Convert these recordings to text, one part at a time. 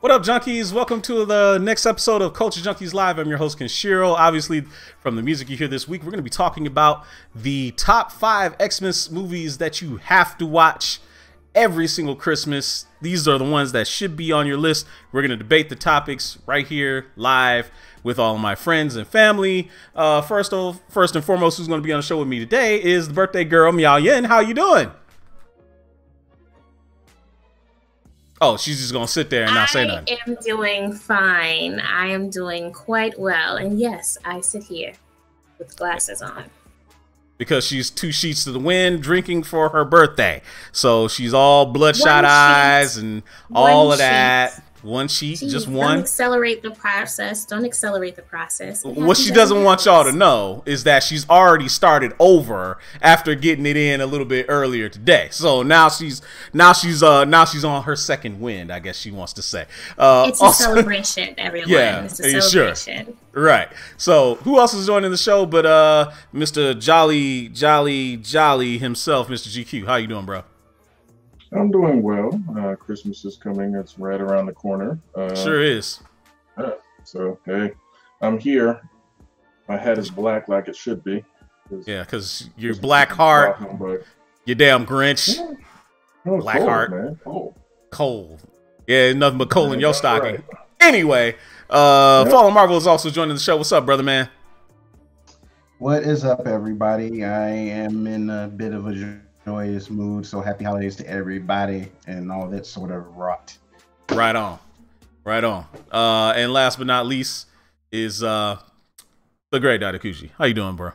What up, Junkies? Welcome to the next episode of Culture Junkies Live. I'm your host, Kenshiro. Obviously, from the music you hear this week, we're going to be talking about the top 5 Xmas movies that you have to watch every single Christmas. These are the ones that should be on your list. We're going to debate the topics right here, live, with all of my friends and family. First and foremost, who's going to be on the show with me today is the birthday girl, Miao Yin. How you doing? Oh, she's just gonna sit there and not say nothing. I am doing fine. I am doing quite well. And yes, I sit here with glasses on. Because she's 2 sheets to the wind drinking for her birthday. So she's all bloodshot eyes and all of that. 1 sheet, Jeez, just one. Don't accelerate the process. Don't accelerate the process. What she doesn't want y'all to know is that she's already started over after getting it in a little bit earlier today. So now she's on her second wind, I guess she wants to say. It's a celebration, everyone. Yeah, it's a celebration. Sure. Right. So who else is joining the show but Mr. Jolly himself, Mr. GQ. How you doing, bro? I'm doing well. Christmas is coming. It's right around the corner. Sure is. So, hey, I'm here. My head is black like it should be. Yeah, because your black heart, your damn Grinch. Yeah. Black cold, heart. Man. Cold. Yeah, nothing but coal in your stocking. Right. Anyway, Fallen Marvel is also joining the show. What's up, brother, man? What is up, everybody? I am in a bit of a joyous mood, so happy holidays to everybody and all that sort of rot. Right on. And last but not least is the great Dadakushi. How you doing, bro?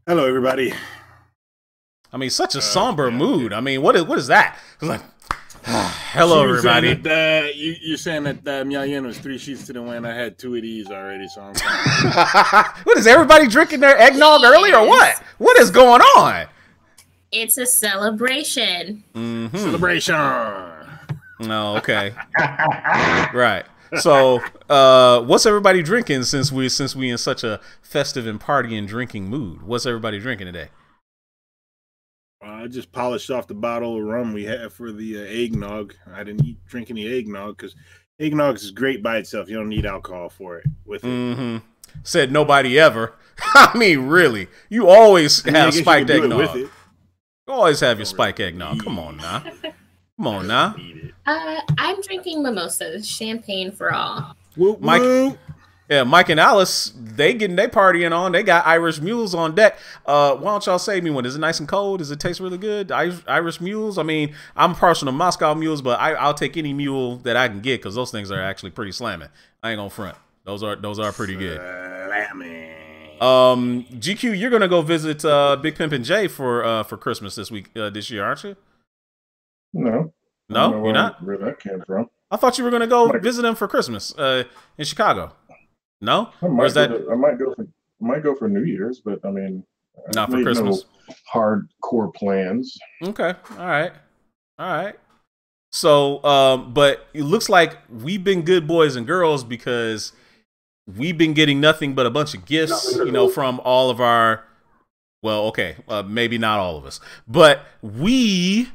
Hello, everybody. I mean, such a somber mood. I mean, what is that? It's like, hello, everybody. You're saying that Miao Yin was 3 sheets to the wind. I had 2 of these already, so I'm What is everybody drinking their eggnog early or what? What is going on? It's a celebration. Mm-hmm. Celebration. Oh, okay. Right. So, what's everybody drinking since we in such a festive and party and drinking mood? What's everybody drinking today? I just polished off the bottle of rum we had for the eggnog. I didn't drink any eggnog because eggnog is great by itself. You don't need alcohol for it with it. Mm-hmm. Said nobody ever. I mean, really. You always have spiked eggnog. You always have your spiked eggnog. Come on now. I'm drinking mimosas, champagne for all. Mike and Alice, they getting their partying on. They got Irish mules on deck. Why don't y'all save me one? Is it nice and cold? Does it taste really good? Irish mules? I mean, I'm partial to Moscow mules, but I'll take any mule that I can get because those things are actually pretty slamming. I ain't gonna front. Those are pretty good. GQ, you're gonna go visit Big Pimpin' Jay for Christmas this year, aren't you? No, you're not. Where that came from? I thought you were gonna go visit him for Christmas in Chicago. No, I might go for New Year's, but I mean, not for Christmas. No hardcore plans. Okay, all right. So, but it looks like we've been good boys and girls because we've been getting nothing but a bunch of gifts, from all of our. Well, okay, maybe not all of us, but we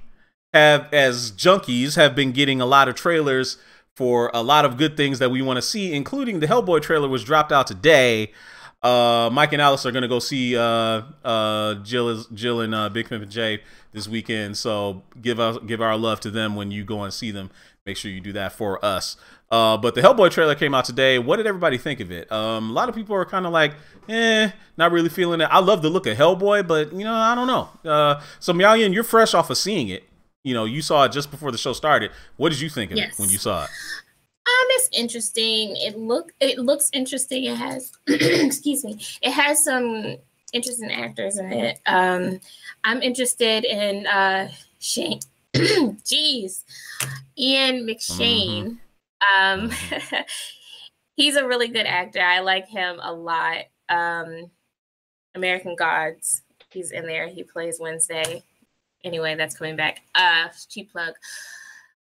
have, as junkies, have been getting a lot of trailers for a lot of good things that we want to see, including the Hellboy trailer, which dropped out today. Mike and Alice are going to go see Jill and Big Pimpin' Jay this weekend. So give our love to them when you go and see them. Make sure you do that for us. But the Hellboy trailer came out today. What did everybody think of it? A lot of people are kind of like, not really feeling it. I love the look of Hellboy, but I don't know. So Miao Yin, you're fresh off of seeing it. You saw it just before the show started. What did you think of it when you saw it? It's interesting. It looks interesting. It has excuse me. It has some interesting actors in it. I'm interested in Shane. Jeez. Ian McShane. He's a really good actor. I like him a lot. American Gods. He's in there. He plays Wednesday. Anyway, that's coming back. Cheap plug.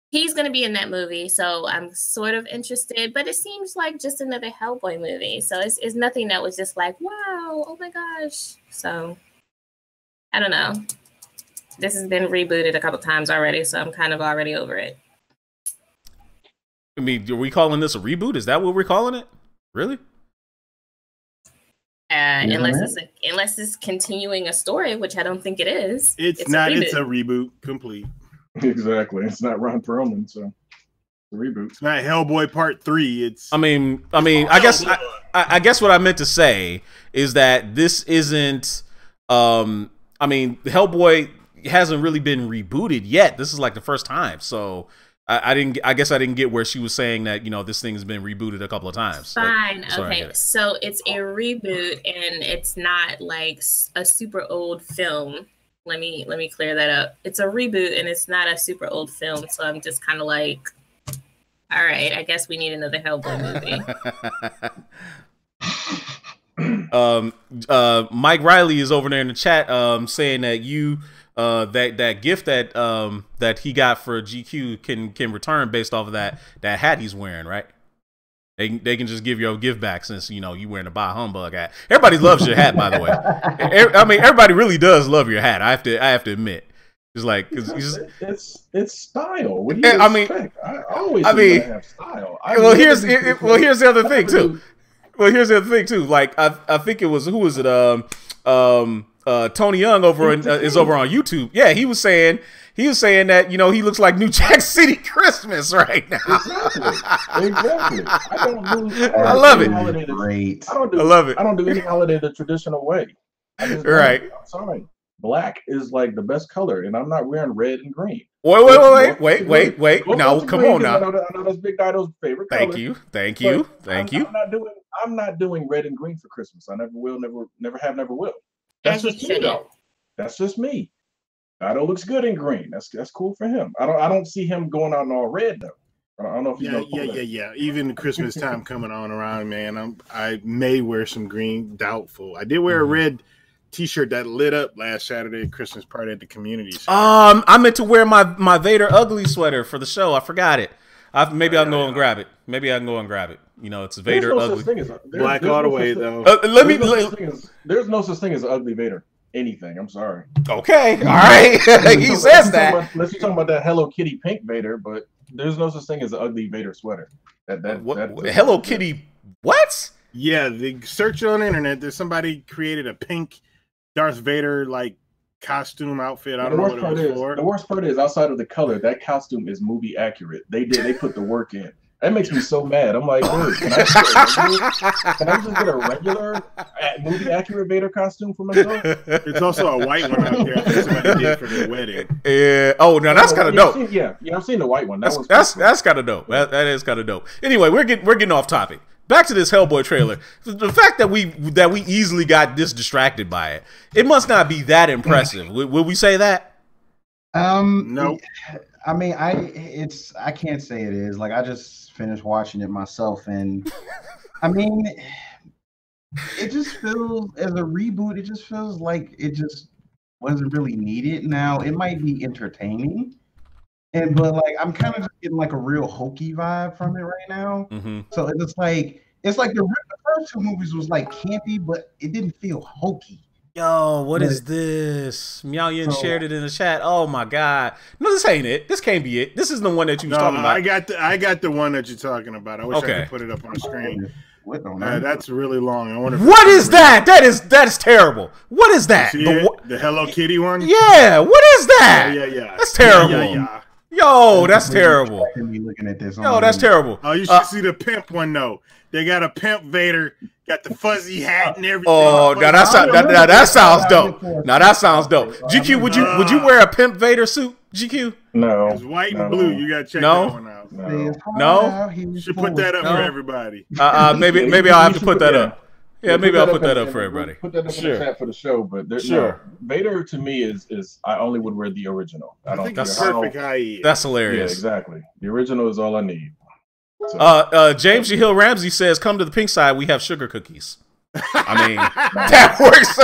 He's going to be in that movie, so I'm sort of interested. But it seems like just another Hellboy movie. So it's nothing that was just like, wow, oh my gosh. So, I don't know. This has been rebooted a couple times already, so I'm kind of already over it. I mean, are we calling this a reboot? Is that what we're calling it? Really? Unless it's continuing a story, which I don't think it is. It's not. It's a reboot complete. Exactly. It's not Ron Perlman, so it's a reboot. It's not Hellboy Part 3. It's. I mean, I guess what I meant to say is that this isn't. I mean, Hellboy hasn't really been rebooted yet. This is like the first time, so. I guess I didn't get where she was saying that, you know, this thing's been rebooted a couple of times. Fine. Okay. So it's a reboot and it's not like a super old film. Let me clear that up. It's a reboot and it's not a super old film. So I'm just kind of like, all right, I guess we need another Hellboy movie. Mike Riley is over there in the chat saying that that gift that he got for GQ can return based off of that hat he's wearing, right? They can just give your gift back since, you know, you wearing a Bah Humbug hat. Everybody loves your hat, by the way. I mean, everybody really does love your hat. I have to admit. It's like it's style. What do you expect? I always have style. Here's the other thing too. Here's the other thing too. Like I think it was, who was it? Tony Young is over on YouTube. Yeah, he was saying that, you know, he looks like New Jack City Christmas right now. Exactly. I love it. Great. I love it. I don't do any holiday the traditional way. Right. I'm sorry. Black is like the best color, and I'm not wearing red and green. Wait. Now, come on now. I know that's Big Dido's favorite color. Thank you. I'm not doing red and green for Christmas. I never will, never have, never will. That's just me, though. That's just me. Dido looks good in green. That's cool for him. I don't see him going out in all red though. I don't know if he's yeah. Even Christmas time coming on around, man. I may wear some green. Doubtful. I did wear a red T-shirt that lit up last Saturday at Christmas party at the community center. I meant to wear my Vader Ugly sweater for the show. I forgot it. Maybe I can go and grab it. You know, it's Vader Ugly. Black all the way though. There's no such thing as ugly Vader. Anything. I'm sorry. Okay. All right. He says that. Unless you're talking about that Hello Kitty pink Vader, but there's no such thing as an ugly Vader sweater. Hello Kitty. What? Yeah, the search on the internet. There's somebody created a pink Darth Vader like costume outfit. I don't know what it was for. The worst part is, outside of the color, that costume is movie accurate. They put the work in. That makes me so mad. I'm like, dude, can I just get a regular movie accurate Vader costume for myself? There's also a white one out there that somebody did for their wedding. Yeah. Oh, no, that's kind of dope. I've seen the white one. That's kind of dope. That is kind of dope. Anyway, we're getting off topic. Back to this Hellboy trailer. The fact that we easily got this distracted by it must not be that impressive. Would we say that? No. I mean, I can't say it is. Like, I just finished watching it myself, and I mean, it just feels, as a reboot, it just feels like it just wasn't really needed. Now, it might be entertaining, but like, I'm kind of just getting like a real hokey vibe from it right now. Mm-hmm. So it's like the first two movies was like campy, but it didn't feel hokey. Yo, what is this? Meow Yin shared it in the chat. Oh my god. No, this ain't it. This can't be it. This is the one that you was talking about. I got the one that you're talking about. I wish I could put it up on the screen. That's really long. I wonder. What is that? That is terrible. What is that? The Hello Kitty one? Yeah. What is that? Yeah. That's terrible. Yeah. Yo, that's terrible. Looking at this. Yo, that's terrible. Oh, you should see the pimp one though. They got a pimp Vader, got the fuzzy hat and everything. Oh, now that sounds dope. Now that sounds dope. GQ, would you wear a pimp Vader suit? GQ? No. It's white and blue. You gotta check that one out. No. You should put that up for everybody. Maybe I'll have to put that up. Yeah, maybe I'll put that up for everybody. Put that up in the chat for the show, but Vader to me is I only would wear the original. I don't think that's perfect. That's hilarious. Yeah, exactly. The original is all I need. So. James Hill Ramsey says, "Come to the pink side. We have sugar cookies." I mean, that works.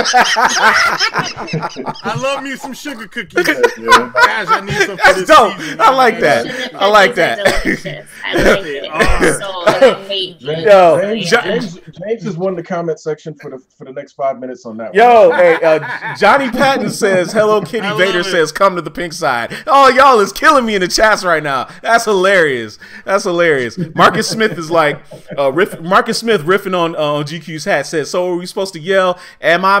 I love me some sugar cookies. Gosh, I need some for That's this dope. season. I like that. I like that. I like it. James has won the comment section for the next 5 minutes on that. Yo, hey, Johnny Patton says, "Hello Kitty." Vader says, "Come to the pink side." Oh, y'all is killing me in the chats right now. That's hilarious. That's hilarious. Marcus Smith is like, Marcus Smith riffing on GQ's hat says, "So are we supposed to yell? Am I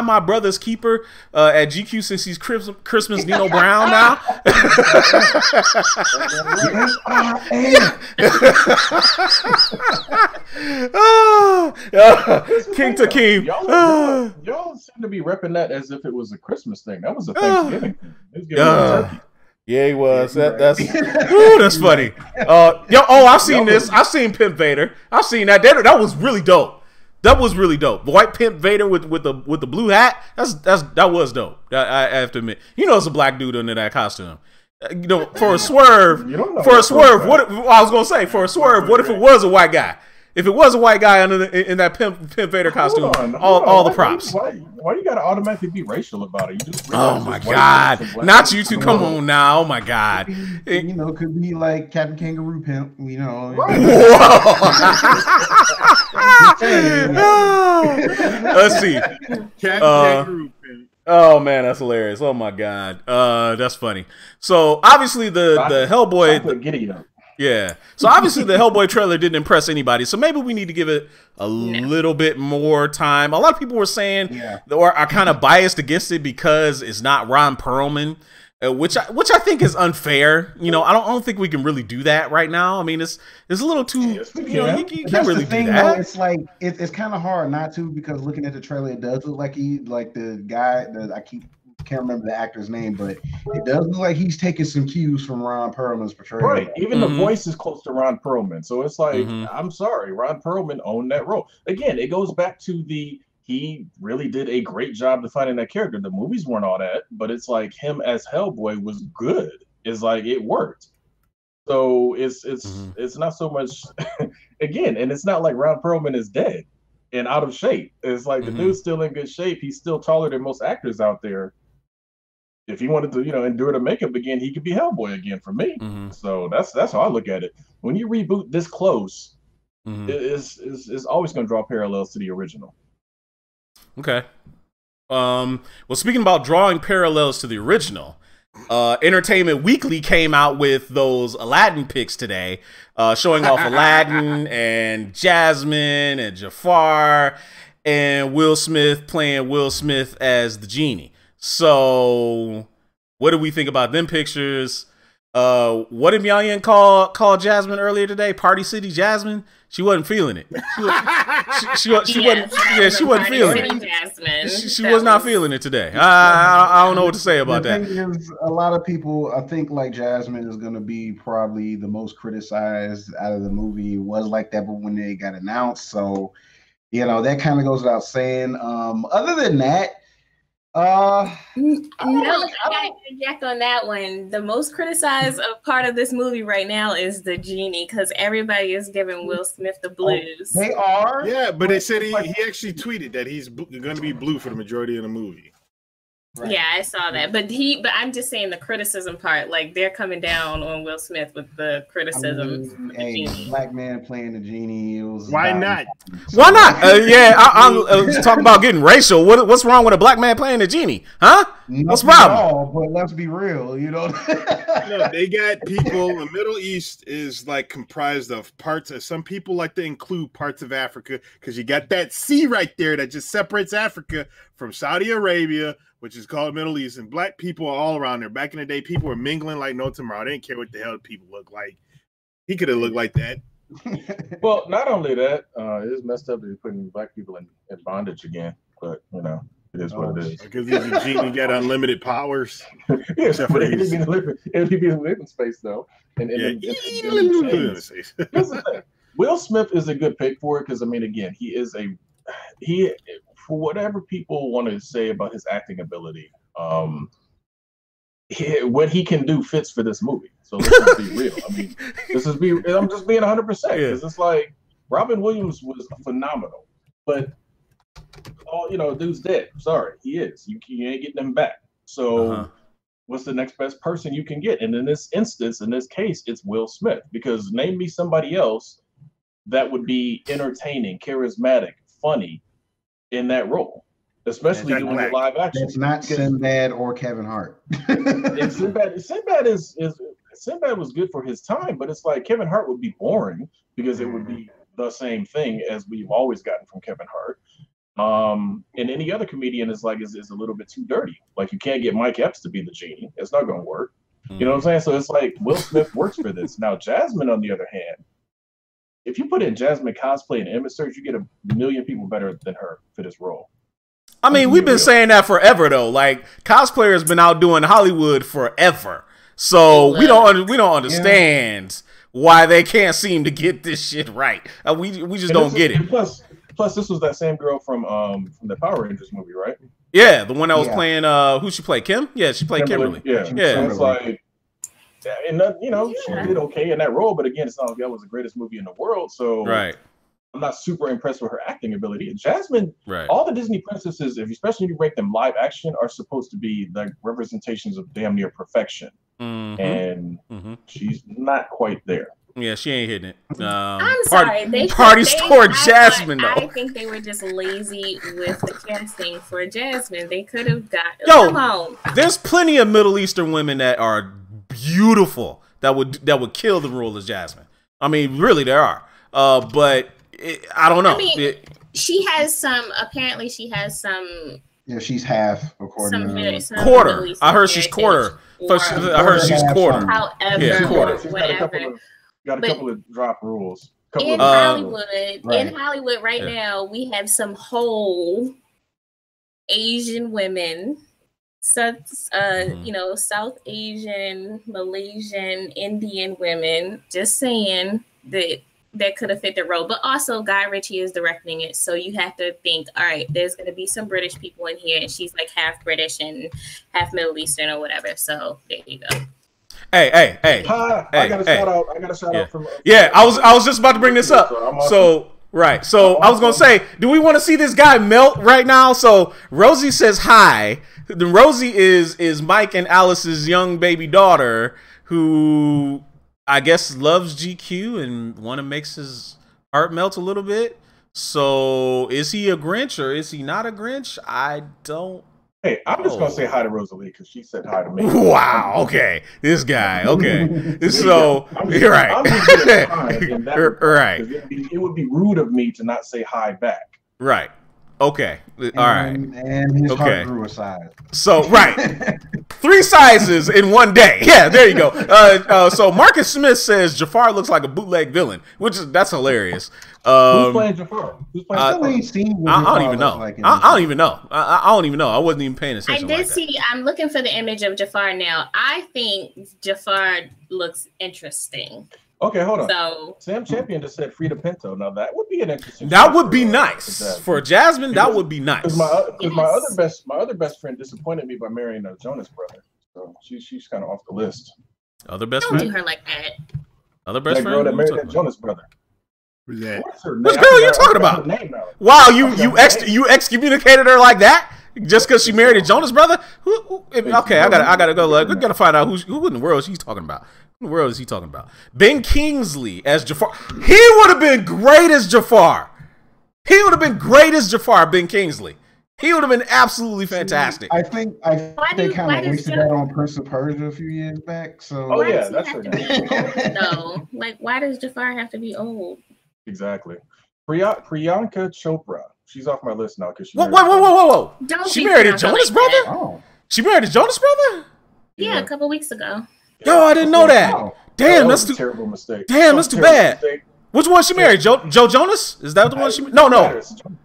my brother's keeper at GQ since he's Christmas Nino Brown now?" King Takeem. Y'all seem to be repping that as if it was a Christmas thing. That was a Thanksgiving thing. It was giving turkey. Yeah, he was. That's funny. I've seen this. I've seen Pimp Vader. I've seen that. That was really dope. That was really dope. The white Pimp Vader with the blue hat. That was dope. I have to admit. It's a black dude under that costume. For a swerve. What I was gonna say? For a swerve. What if it was a white guy? If it was a white guy in that Pimp Vader costume, all the props. Why you gotta automatically be racial about it? You just oh my God! Not you two. Come on now. Oh my God! Could be like Captain Kangaroo Pimp. Right. Let's see. Captain Kangaroo Pimp. Oh man, that's hilarious. Oh my God, that's funny. So obviously the Hellboy. Yeah. So obviously the Hellboy trailer didn't impress anybody. So maybe we need to give it a little bit more time. A lot of people were saying or are kind of biased against it because it's not Ron Perlman, which I think is unfair. I don't think we can really do that right now. I mean, it's a little too. You can't really do that. Though, it's like it's kind of hard not to, because looking at the trailer, it does look like the guy that can't remember the actor's name, but it does look like he's taking some cues from Ron Perlman's portrayal. Right. Even the voice is close to Ron Perlman. So it's like, I'm sorry, Ron Perlman owned that role. Again, it goes back to he really did a great job defining that character. The movies weren't all that, but it's like him as Hellboy was good. It's like it worked. So it's not so much again, and it's not like Ron Perlman is dead and out of shape. It's like the dude's still in good shape. He's still taller than most actors out there. If he wanted to, endure the makeup again, he could be Hellboy again for me. So that's how I look at it. When you reboot this close, it's always going to draw parallels to the original. Okay. Well, speaking about drawing parallels to the original, Entertainment Weekly came out with those Aladdin pics today, showing off Aladdin and Jasmine and Jafar and Will Smith playing Will Smith as the genie. So, what do we think about them pictures? What did Yang call Jasmine earlier today? Party City Jasmine? She wasn't feeling it. She wasn't feeling it. She was not feeling it today. I don't know what to say about that. A lot of people, I think, like Jasmine is going to be probably the most criticized out of the movie. It was like that, but when they got announced, so that kind of goes without saying. Other than that. I gotta inject on that one. The most criticized part of this movie right now is the genie, because everybody is giving Will Smith the blues. They are, yeah, but they said he actually tweeted that he's going to be blue for the majority of the movie. Right. Yeah, I saw that, but I'm just saying the criticism part. Like, they're coming down on Will Smith with the criticism. Black man playing the genie. Why not? Why not? I'm talking about getting racial. What's wrong with a black man playing the genie? Huh? What's the problem? But let's be real. No, they got people. The Middle East is like comprised of parts of. Some people like to include parts of Africa because you got that sea right there that just separates Africa from Saudi Arabia, which is called Middle East, and black people are all around there. Back in the day, people were mingling like no tomorrow. They didn't care what the hell people look like. He could have looked like that. Well, not only that, it is messed up to be putting black people in bondage again, but it is what it is. Because he's a genie, got unlimited powers. Yes, but it'd be a living space though. Will Smith is a good pick for it because again, he for whatever people want to say about his acting ability, what he can do fits for this movie. So let's just be real. I'm just being 100% because it's like Robin Williams was phenomenal. but dude's dead. Sorry, he is. You ain't getting him back. So what's the next best person you can get? And in this instance, in this case, it's Will Smith, because name me somebody else that would be entertaining, charismatic, funny in that role, especially doing the live action. It's not Sinbad or Kevin Hart. And Sinbad was good for his time, but it's like Kevin Hart would be boring because it would be the same thing as we've always gotten from Kevin Hart. And any other comedian is a little bit too dirty. Like, you can't get Mike Epps to be the genie. It's not going to work. You know what I'm saying? So it's like Will Smith works for this. Now, Jasmine, on the other hand, if you put in Jasmine cosplay and image search, you get a million people better than her for this role. I mean, we've been saying that forever, though. Like, cosplayers been out doing Hollywood forever, so we don't understand why they can't seem to get this shit right. We just don't get it. Plus, this was that same girl from the Power Rangers movie, right? Yeah, the one that was playing. Who she played? Kim? Yeah, she played Kimberly. Yeah. So it's like, and she did okay in that role, but again, it's not like that was the greatest movie in the world. So right. I'm not super impressed with her acting ability. And Jasmine, right. All the Disney princesses, especially if you break them live action, are supposed to be like representations of damn near perfection. And she's not quite there. Yeah, she ain't hitting it. I'm sorry. Party store Jasmine, though. I think they were just lazy with the casting for Jasmine. They could have got. Come on. There's plenty of Middle Eastern women that are beautiful that would kill the role of Jasmine. I mean, really, there are. But I don't know. I mean, she has some. Apparently, she has some. Yeah, she's half according to quarter. I heard she's quarter. I heard she's quarter. However, quarter. Whatever. Got a couple of drop rules. In Hollywood right now, we have some whole Asian women, South Asian, Malaysian, Indian women. Just saying that could have fit the role. But also, Guy Ritchie is directing it, so you have to think, all right, there's going to be some British people in here, and she's like half British and half Middle Eastern or whatever. So there you go. Hey. I got a shout out from. I was just about to bring this up. So I was gonna say, do we want to see this guy melt right now? So Rosie says hi. The Rosie is Mike and Alice's young baby daughter, who I guess loves GQ and makes his heart melt a little bit. So is he a Grinch or is he not a Grinch? I don't. Hey, I'm just gonna say hi to Rosalie because she said hi to me. Wow. Okay, this guy. Okay, so you're right. I'm just in that right. It would be rude of me to not say hi back. Right. Okay. All right. And his heart grew a size. So right. 3 sizes in one day. Yeah, there you go. So Marcus Smith says Jafar looks like a bootleg villain, that's hilarious. Who's playing Jafar? I don't even know. I don't even know. I don't even know. I wasn't even paying attention. I did see. I'm looking for the image of Jafar now. I think Jafar looks interesting. Okay, hold on. So Sam Champion just said Frida Pinto. Now that would be an interesting. That would be nice for Jasmine. That would be nice. Because my other best friend disappointed me by marrying a Jonas brother. So she's kind of off the list. Other best friend. Don't do her like that. Other best friend. Girl that married that Jonas brother. Who's that? Which girl are you talking about? Wow, you excommunicated her like that just because she married a Jonas brother? Okay, I gotta go. We gotta find out who in the world she's talking about. Who in the world is he talking about? Ben Kingsley as Jafar. He would have been great as Jafar. Ben Kingsley. He would have been absolutely fantastic. I think they kind of wasted that on Prince of Persia a few years back. So that's her name. No, like why does Jafar have to be old? Exactly. Priyanka Chopra. She's off my list now because she. Whoa! She married a Jonas brother? Oh. She married a Jonas brother? Yeah, a couple weeks ago. Yo, I didn't know that. Wow. Damn, that's a terrible mistake. Damn, that's too bad. Mistake. Which one she married? Joe Jonas? Is that the one she? No.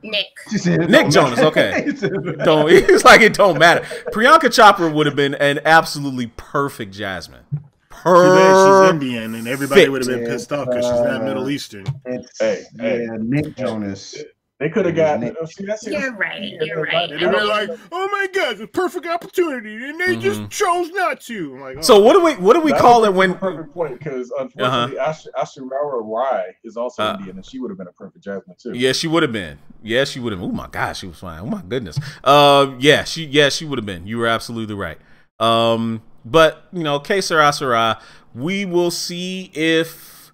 Nick Jonas. Okay. It's like it don't matter. Priyanka Chopra would have been an absolutely perfect Jasmine. She's Indian, and everybody would have been pissed off because she's not Middle Eastern. Nick Jonas. They could have gotten. You're right. And they were like, "Oh my God, it's a perfect opportunity," and they just chose not to. I'm like, so what do we call it when? Perfect point, because unfortunately, Ashura Rai is also Indian, and she would have been a perfect Jasmine too. Yeah, she would have been. Yeah, she would have. Oh my gosh, she was fine. Oh my goodness. Yeah, she would have been. You were absolutely right. But you know, que sera, sera. We will see if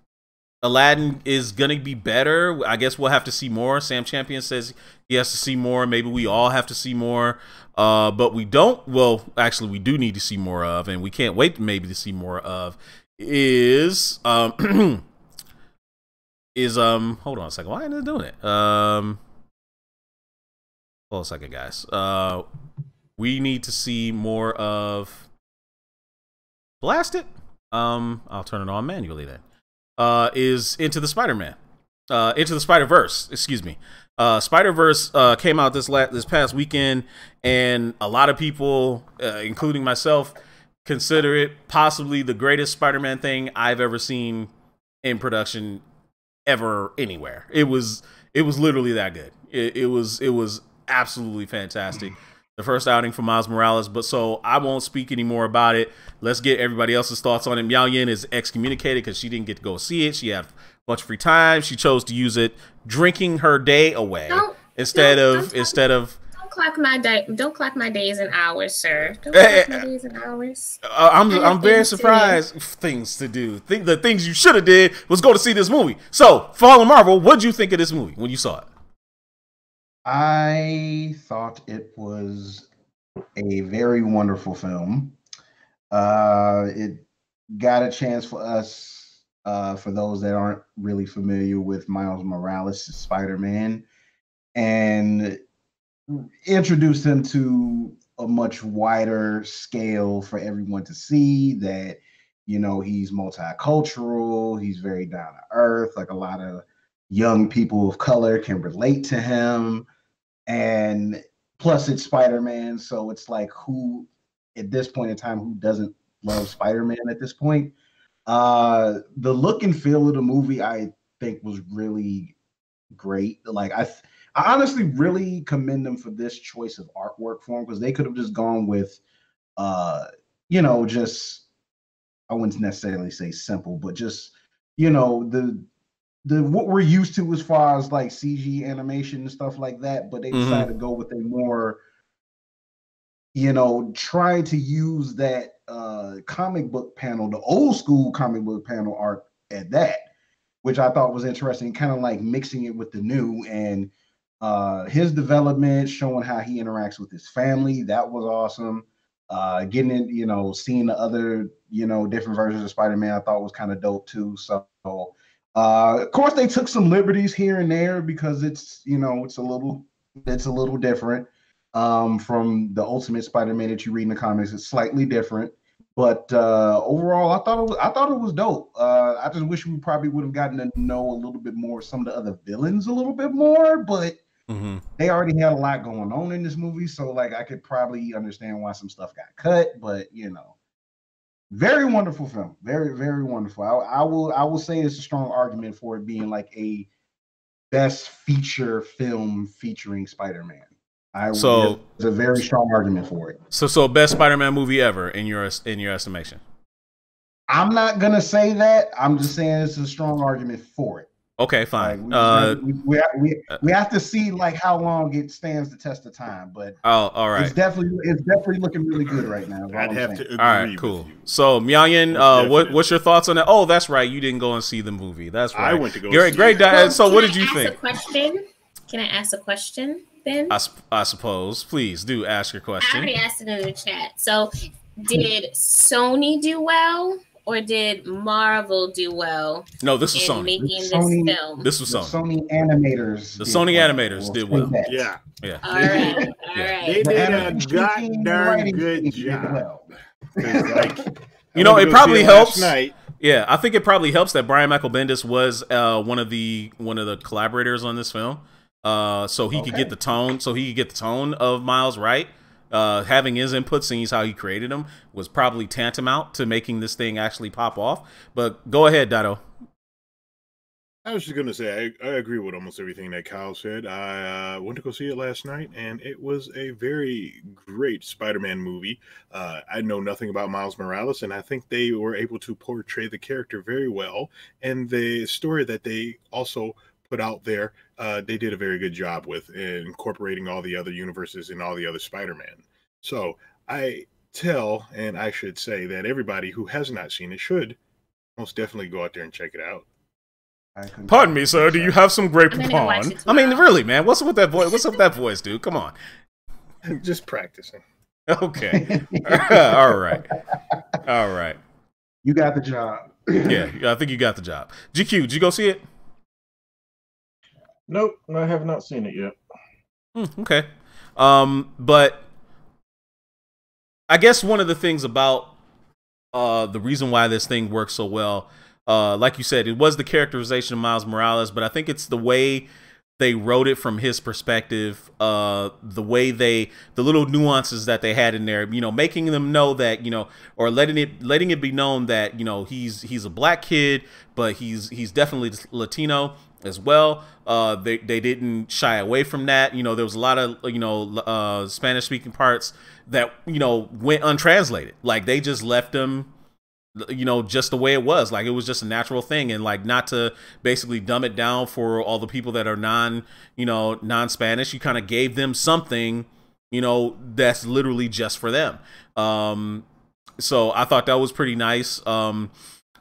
Aladdin is gonna be better. I guess we'll have to see more. Sam Champion says he has to see more. Maybe we all have to see more. But we don't. Well, actually, we do need to see more of, and we can't wait maybe to see more of. Is is hold on a second. Why ain't it doing it? Hold on a second, guys. We need to see more of Blast It. I'll turn it on manually then. Is Into the Spider-Man. Into the Spider-Verse, excuse me. Spider-Verse came out this past weekend, and a lot of people, including myself, consider it possibly the greatest Spider-Man thing I've ever seen in production ever anywhere. It was literally that good. It was absolutely fantastic. The first outing for Miles Morales, but so I won't speak any more about it. Let's get everybody else's thoughts on it. Miao Yin is excommunicated because she didn't get to go see it. She had a bunch of free time. She chose to use it drinking her day away instead of Don't clock my day. Don't clock my days and hours, sir. Don't clock my days and hours. I'm very surprised. Things to do. The things you should have did was go to see this movie. So, Fallen Marvel, what did you think of this movie when you saw it? I thought it was a very wonderful film. It got a chance for us, for those that aren't really familiar with Miles Morales' Spider-Man, and introduced him to a much wider scale for everyone to see that, you know, he's multicultural, he's very down to earth, like a lot of young people of color can relate to him. And plus it's Spider-Man, so it's like, who at this point in time, who doesn't love Spider-Man at this point? The look and feel of the movie I think was really great. Like I honestly really commend them for this choice of artwork for him, because they could have just gone with you know, just, I wouldn't necessarily say simple, but just, you know, the what we're used to as far as like CG animation and stuff like that, but they decided to go with a more, you know, trying to use that comic book panel, the old school comic book panel art at that, which I thought was interesting, kind of like mixing it with the new, and his development, showing how he interacts with his family. That was awesome. Getting in, you know, seeing the other, you know, different versions of Spider-Man, I thought was kind of dope too. So of course they took some liberties here and there because it's, you know, it's a little different from the Ultimate Spider-Man that you read in the comics. It's slightly different, but overall I thought it was dope. I just wish we probably would have gotten to know a little bit more some of the other villains a little bit more, but they already had a lot going on in this movie, so like I could probably understand why some stuff got cut. But you know, very wonderful film, very, very wonderful. I will say it's a strong argument for it being like a best feature film featuring Spider-Man. It's a very strong argument for it. So best Spider-Man movie ever in your estimation? I'm not gonna say that. I'm just saying it's a strong argument for it. Okay, fine. Like, we have to see like how long it stands the test of time, but all right, it's definitely looking really good right now. I'd have to agree. All right, cool. So Miaoyan, what's your thoughts on that? Oh, that's right, you didn't go and see the movie. That's right. I went to go. Great. So what did you think? Can I ask a question then? I suppose. Please do ask your question. I already asked it in the chat. So did Sony do well? Or did Marvel do well? No, this was Sony. Making this film. This was Sony. Sony animators. The Sony animators did well. Yeah. All right. They did a goddamn good job. Like, you know, it probably helps. Yeah, I think it probably helps that Brian Michael Bendis was one of the collaborators on this film, so he could get the tone. So he could get the tone of Miles right. Having his input, seeing how he created them, was probably tantamount to making this thing actually pop off. But go ahead, Dado. I was just going to say, I agree with almost everything that Kyle said. I went to go see it last night, and it was a very great Spider-Man movie. I know nothing about Miles Morales, and I think they were able to portray the character very well. And the story that they also put out there, they did a very good job with incorporating all the other universes and all the other Spider-Man. So I tell, and I should say that everybody who has not seen it should most definitely go out there and check it out. Pardon me, sir. Do you have some grape I'm gonna go watch pawn? it I mean, tomorrow. really, man. What's up with that voice? What's up with that voice, dude? Come on. Just practicing. Okay. All right. All right. You got the job. Yeah, I think you got the job. GQ, did you go see it? Nope, I have not seen it yet. Okay. But I guess one of the things about the reason why this thing works so well, like you said, it was the characterization of Miles Morales, but I think it's the way they wrote it from his perspective, the way the little nuances that they had in there, you know, making them know that, you know, or letting it be known that, you know, he's a black kid, but he's definitely Latino as well. They didn't shy away from that. You know, there was a lot of, you know, Spanish speaking parts that, you know, went untranslated. Like they just left them, you know, just the way it was. Like it was just a natural thing, and like not to basically dumb it down for all the people that are non-Spanish. You kind of gave them something, you know, that's literally just for them. So I thought that was pretty nice.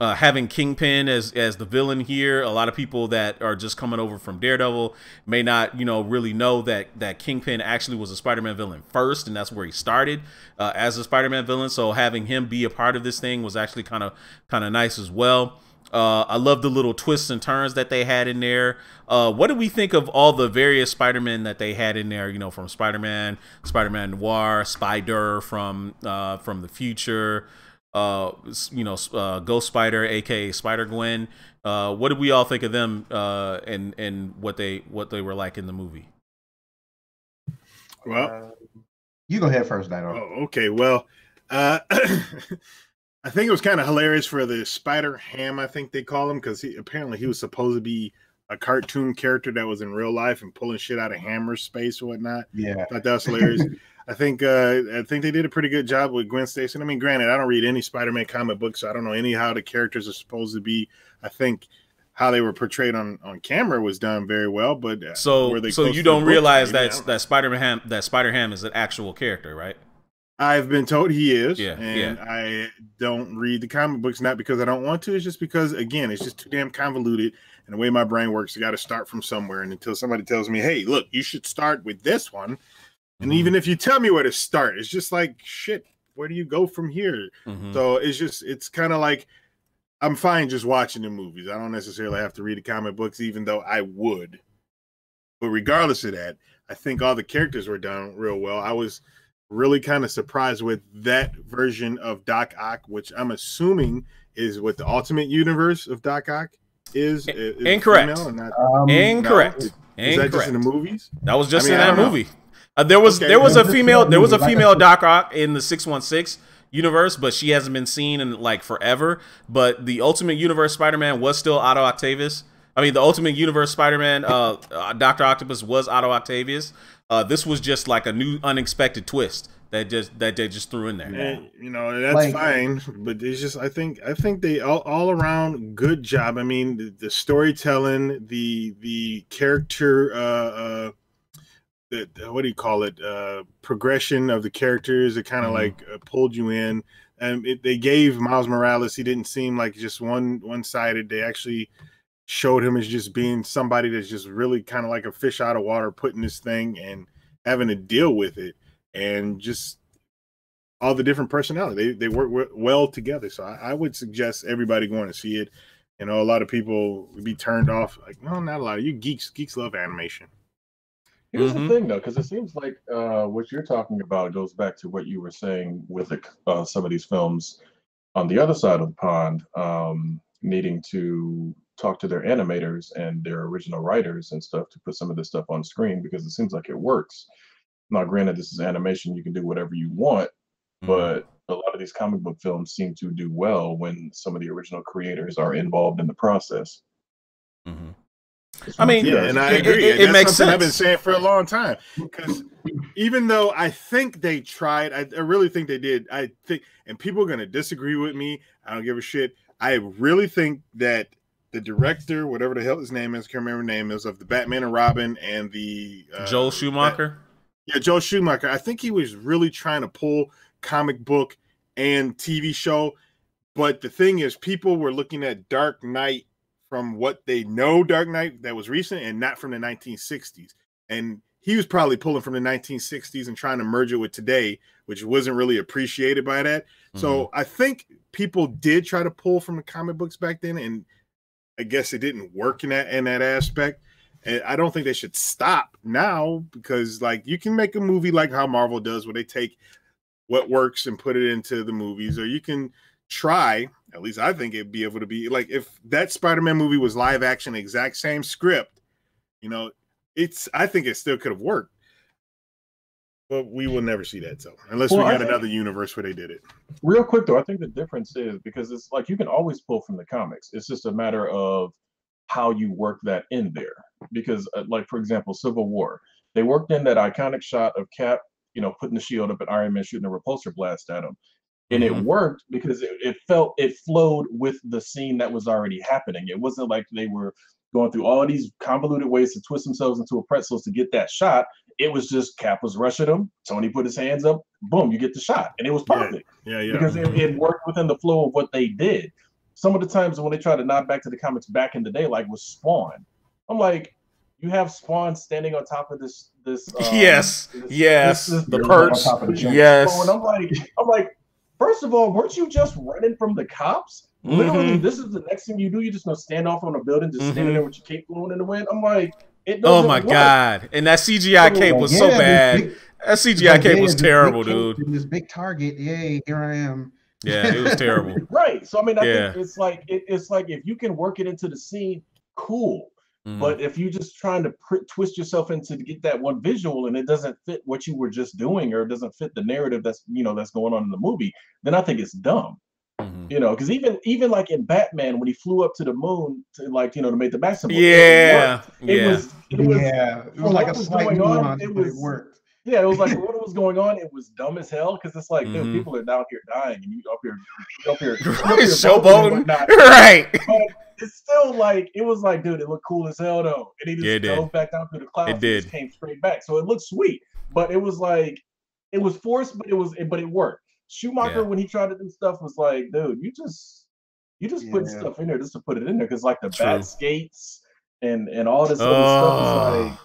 Having Kingpin as the villain here, a lot of people that are just coming over from Daredevil may not, you know, really know that Kingpin actually was a Spider-Man villain first, and that's where he started as a Spider-Man villain. So having him be a part of this thing was actually kind of nice as well. I love the little twists and turns that they had in there. What did we think of all the various Spider-Men that they had in there? You know, from Spider-Man Noir, Spider from the future. You know, Ghost Spider, aka Spider-Gwen. What did we all think of them and what they were like in the movie? Well, you go ahead first, Dino. Oh, okay. Well, I think it was kind of hilarious for the Spider-Ham, I think they call him, because apparently he was supposed to be a cartoon character that was in real life and pulling shit out of Hammer's space or whatnot. Yeah, I thought that was hilarious. I think they did a pretty good job with Gwen Stacy. I mean, granted, I don't read any Spider-Man comic books, so I don't know any how the characters are supposed to be. I think how they were portrayed on camera was done very well, but so you don't realize that Spider-Ham is an actual character, right? I've been told he is, yeah. I don't read the comic books, not because I don't want to. It's just because, again, it's just too damn convoluted. And the way my brain works, I got to start from somewhere. And until somebody tells me, hey, look, you should start with this one. And even if you tell me where to start, it's just like, shit, where do you go from here? So it's kind of like, I'm fine just watching the movies. I don't necessarily have to read the comic books, even though I would. But regardless of that, I think all the characters were done real well. I was really kind of surprised with that version of Doc Ock, which I'm assuming is what the Ultimate Universe of Doc Ock is incorrect. Incorrect. Is that just in the movies? That was just in that movie. There was a female Doc Ock in the 616 universe, but she hasn't been seen in like forever. But the Ultimate Universe Spider-Man was still Otto Octavius. I mean, the Ultimate Universe Spider-Man, Dr. Octopus was Otto Octavius. This was just like a new unexpected twist that they just threw in there. And, you know, that's fine, but it's just I think they all around good job. I mean, the storytelling, the character, what do you call it? Progression of the characters. It kind of like pulled you in, and they gave Miles Morales. He didn't seem like just one-sided. They actually showed him as just being somebody that's just really kind of like a fish out of water, putting this thing and having to deal with it, and just all the different personality. They work well together. So I would suggest everybody going to see it. You know, a lot of people would be turned off. Like, no, not a lot of you geeks. Geeks love animation. Here's the thing, though, because it seems like what you're talking about goes back to what you were saying with some of these films on the other side of the pond, needing to talk to their animators and their original writers and stuff to put some of this stuff on screen, because it seems like it works. Now, granted, this is animation, you can do whatever you want, but a lot of these comic book films seem to do well when some of the original creators are involved in the process. I mean, yeah, and I agree. It makes sense. I've been saying for a long time, because even though I think they tried, I really think they did. I think, and people are going to disagree with me. I don't give a shit. I really think that the director, whatever the hell his name is, can't remember the name is, of the Batman and Robin and the Joel Schumacher. Joel Schumacher. I think he was really trying to pull comic book and TV show, but the thing is, people were looking at Dark Knight from what they know Dark Knight that was recent and not from the 1960s. And he was probably pulling from the 1960s and trying to merge it with today, which wasn't really appreciated by that. So I think people did try to pull from the comic books back then, and I guess it didn't work in that aspect. And I don't think they should stop now, because like you can make a movie like how Marvel does, where they take what works and put it into the movies, or you can try, at least I think it'd be able to be like, if that Spider-Man movie was live action, exact same script, you know, I think it still could have worked. But we will never see that, so unless we got another universe where they did it. Real quick though, I think the difference is, because it's like you can always pull from the comics. It's just a matter of how you work that in there. Because like for example, Civil War, they worked in that iconic shot of Cap, you know, putting the shield up and Iron Man shooting a repulsor blast at him. And it worked because it flowed with the scene that was already happening. It wasn't like they were going through all these convoluted ways to twist themselves into a pretzel to get that shot. It was just Cap was rushing him. Tony put his hands up. Boom, you get the shot. And it was perfect. Yeah. Because it worked within the flow of what they did. Some of the times when they try to nod back to the comics back in the day, like with Spawn, I'm like, you have Spawn standing on top of this yes, the perch. Yes. And I'm like, first of all, weren't you just running from the cops? Literally, this is the next thing you do. You just gonna stand off on a building, just standing there with your cape blowing in the wind. I'm like, it doesn't work. God! And that CGI cape was so bad. That CGI cape was terrible, dude. This big target, yay! Here I am. Yeah, it was terrible. Right. So I mean, I think it's like if you can work it into the scene, cool. But if you just trying to twist yourself into to get that one visual and it doesn't fit what you were just doing, or it doesn't fit the narrative that's going on in the movie, then I think it's dumb. You know, because even like in Batman, when he flew up to the moon to to make the maximum, it was like a slight nuance, but it worked. Yeah, it was like what was going on. It was dumb as hell, because it's like, dude, people are down here dying, and you up here showboating, right? But it's still like, it was like, dude, it looked cool as hell though, and he just dove back down through the clouds. It did. And came straight back, so it looked sweet. But it was like, it was forced, but it worked. Schumacher, when he tried to do stuff, was like, dude, you just put stuff in there just to put it in there, because like the bat skates and all this other stuff is like.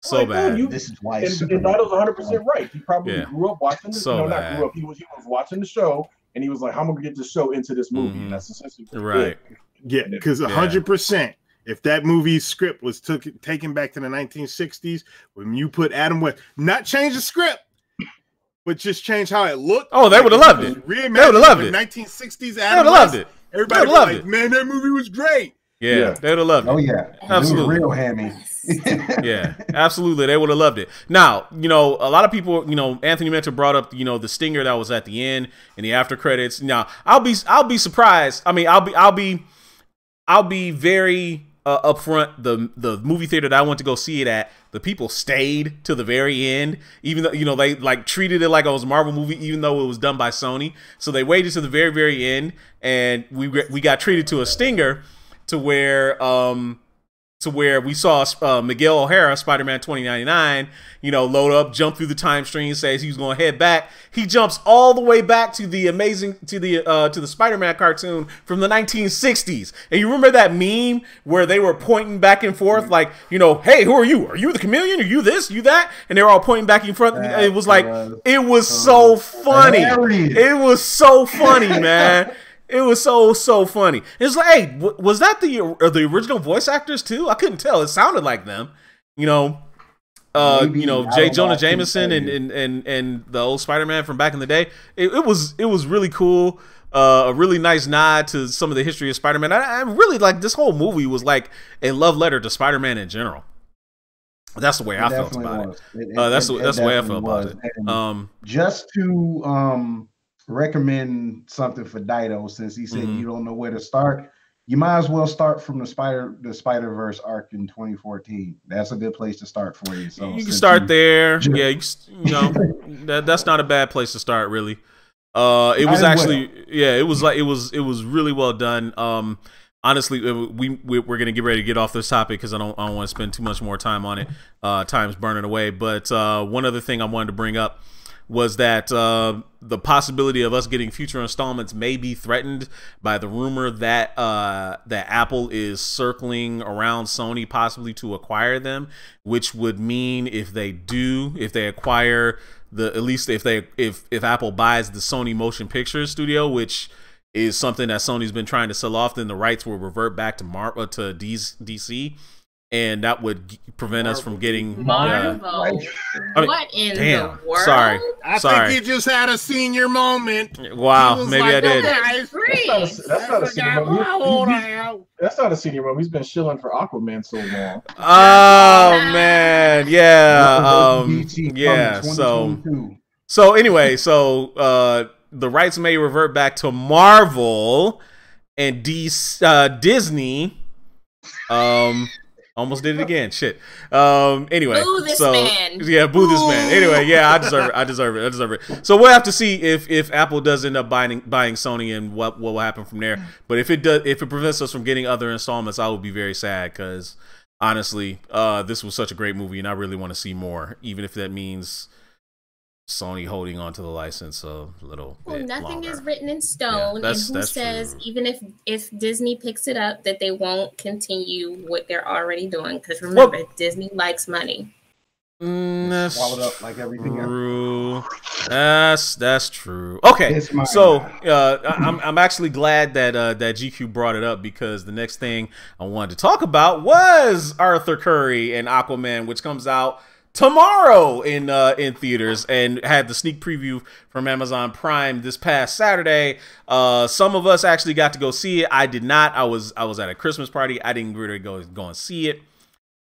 So bad. This is why. And Naito's 100% right. He probably grew up watching this. So not grew up. He was watching the show, and he was like, "How am I gonna get this show into this movie?" And that's essentially right. Yeah, because 100%. If that movie script was taken back to the 1960s, when you put Adam West, not change the script, but just change how it looked. Oh, they would have loved it. They would have loved it. 1960s They Adam would have loved it. Everybody would have loved it. Man, that movie was great. Yeah, they would have loved it. Oh yeah, absolutely, real hammy. Yeah, absolutely, they would have loved it. Now, a lot of people, Anthony Mentor brought up, the stinger that was at the end in the after credits. Now, I'll be surprised. I mean, I'll be very upfront. The movie theater that I went to go see it at, the people stayed to the very end, even though they like treated it like it was a Marvel movie, even though it was done by Sony. So they waited to the very, very end, and we got treated to a stinger. To where we saw Miguel O'Hara, Spider-Man 2099, load up, jump through the time stream, says he was going to head back. He jumps all the way back to the Spider-Man cartoon from the 1960s. And you remember that meme where they were pointing back and forth, like, hey, who are you? Are you the Chameleon? Are you this? You that? And they were all pointing back and forth. It was like, it was so funny. It was so funny, man. It was so funny. It's like, hey, was that the original voice actors too? I couldn't tell. It sounded like them. J. Jonah Jameson and the old Spider-Man from back in the day. It was really cool. A really nice nod to some of the history of Spider-Man. I really like this whole movie was like a love letter to Spider-Man in general. That's the way I felt about it. That's the way I felt about it. Just to recommend something for Dido, since he said you don't know where to start, you might as well start from the Spider-Verse arc in 2014. That's a good place to start for you. So you can start there. Yeah, that's not a bad place to start, really. It was actually it was really well done. honestly, we're gonna get ready to get off this topic because I don't want to spend too much more time on it. Time's burning away. But one other thing I wanted to bring up was that the possibility of us getting future installments may be threatened by the rumor that that Apple is circling around Sony possibly to acquire them, which would mean if they acquire at least if Apple buys the Sony Motion Picture Studio, which is something that Sony's been trying to sell off, then the rights will revert back to DC. And that would prevent us from getting Marvel. What in the world? Sorry. I think you just had a senior moment. Wow, maybe I did. That's not a senior moment. That's not a senior moment. He's been shilling for Aquaman so long. Oh man, yeah, yeah. So anyway, the rights may revert back to Marvel and Disney. Almost did it again. Shit. Anyway, boo this man. Yeah, boo this man. Anyway, yeah, I deserve it. So we'll have to see if Apple does end up buying Sony and what will happen from there. But if it prevents us from getting other installments, I would be very sad because honestly, this was such a great movie and I really want to see more, even if that means Sony holding on to the license a little bit nothing longer. is written in stone, and who says true. Even if Disney picks it up that they won't continue what they're already doing? Because remember, Disney likes money. That's swallowed up like everything true. That's true. Okay, so I'm actually glad that that GQ brought it up because the next thing I wanted to talk about was Arthur Curry and Aquaman, which comes out tomorrow in theaters and had the sneak preview from Amazon Prime this past Saturday. Some of us actually got to go see it. I did not. I was at a Christmas party. I didn't really go and see it.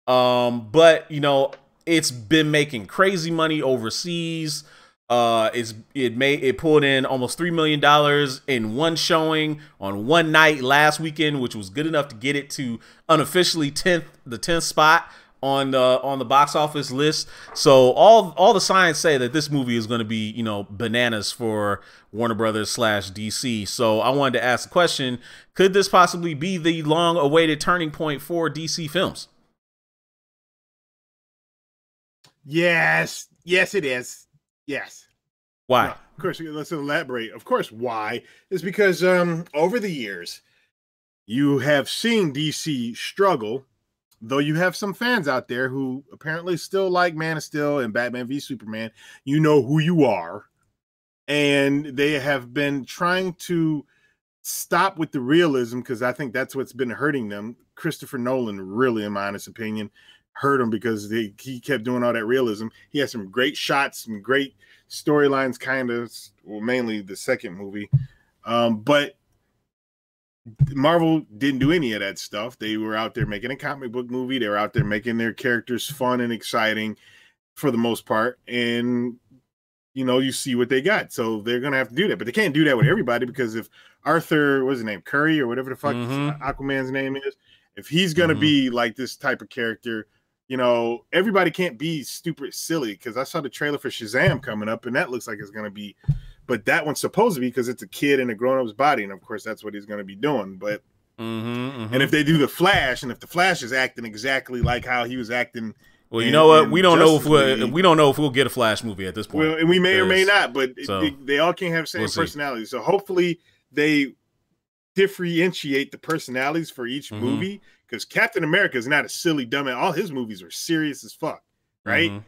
But you know, it's been making crazy money overseas. It pulled in almost $3 million in one showing on one night last weekend, which was good enough to get it to unofficially the 10th spot on the box office list. So all the signs say that this movie is going to be, you know, bananas for Warner Brothers / DC. So I wanted to ask the question, could this possibly be the long awaited turning point for DC films? Yes, it is. Yes. Why? Well, of course, let's elaborate. Of course, why is because over the years you have seen DC struggle. Though you have some fans out there who apparently still like Man of Steel and Batman v Superman, you know who you are. And they have been trying to stop with the realism because I think that's what's been hurting them. Christopher Nolan, really, in my honest opinion, hurt him because he kept doing all that realism. He had some great shots, some great storylines, mainly the second movie. But Marvel didn't do any of that stuff. They were out there making a comic book movie. They were out there making their characters fun and exciting for the most part. And, you know, you see what they got. So they're going to have to do that. But they can't do that with everybody because if Arthur, what's his name, Curry or whatever the fuck Aquaman's name is, if he's going to be like this type of character, you know, everybody can't be stupid silly because I saw the trailer for Shazam coming up and that looks like it's going to be. But that one's supposed to be because it's a kid in a grown-up's body, and of course that's what he's going to be doing. But and if they do the Flash, and if the Flash is acting exactly like how he was acting, well, you know what? We don't know if we'll get a Flash movie at this point. Well, and we may or may not, but they all can't have the same personalities. So hopefully they differentiate the personalities for each movie because Captain America is not a silly dumbass. All his movies are serious as fuck, right?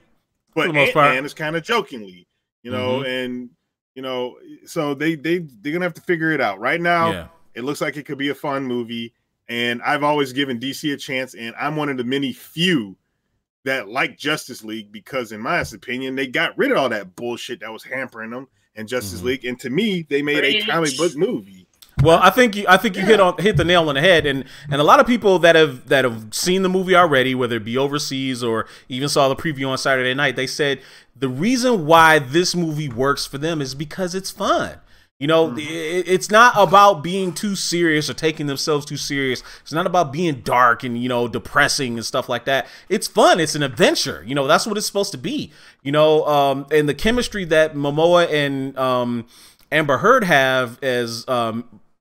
But Ant-Man is kind of jokingly, you know, and. You know, so they're gonna have to figure it out. Right now, it looks like it could be a fun movie, and I've always given DC a chance, and I'm one of the many few that like Justice League because, in my opinion, they got rid of all that bullshit that was hampering them in Justice League, and to me, they made a comic book movie. Well, I think you hit the nail on the head, and a lot of people that have seen the movie already, whether it be overseas or even saw the preview on Saturday night, they said the reason why this movie works for them is because it's fun. You know, it's not about being too serious or taking themselves too serious. It's not about being dark and, you know, depressing and stuff like that. It's fun. It's an adventure. You know, that's what it's supposed to be. You know, and the chemistry that Momoa and Amber Heard have as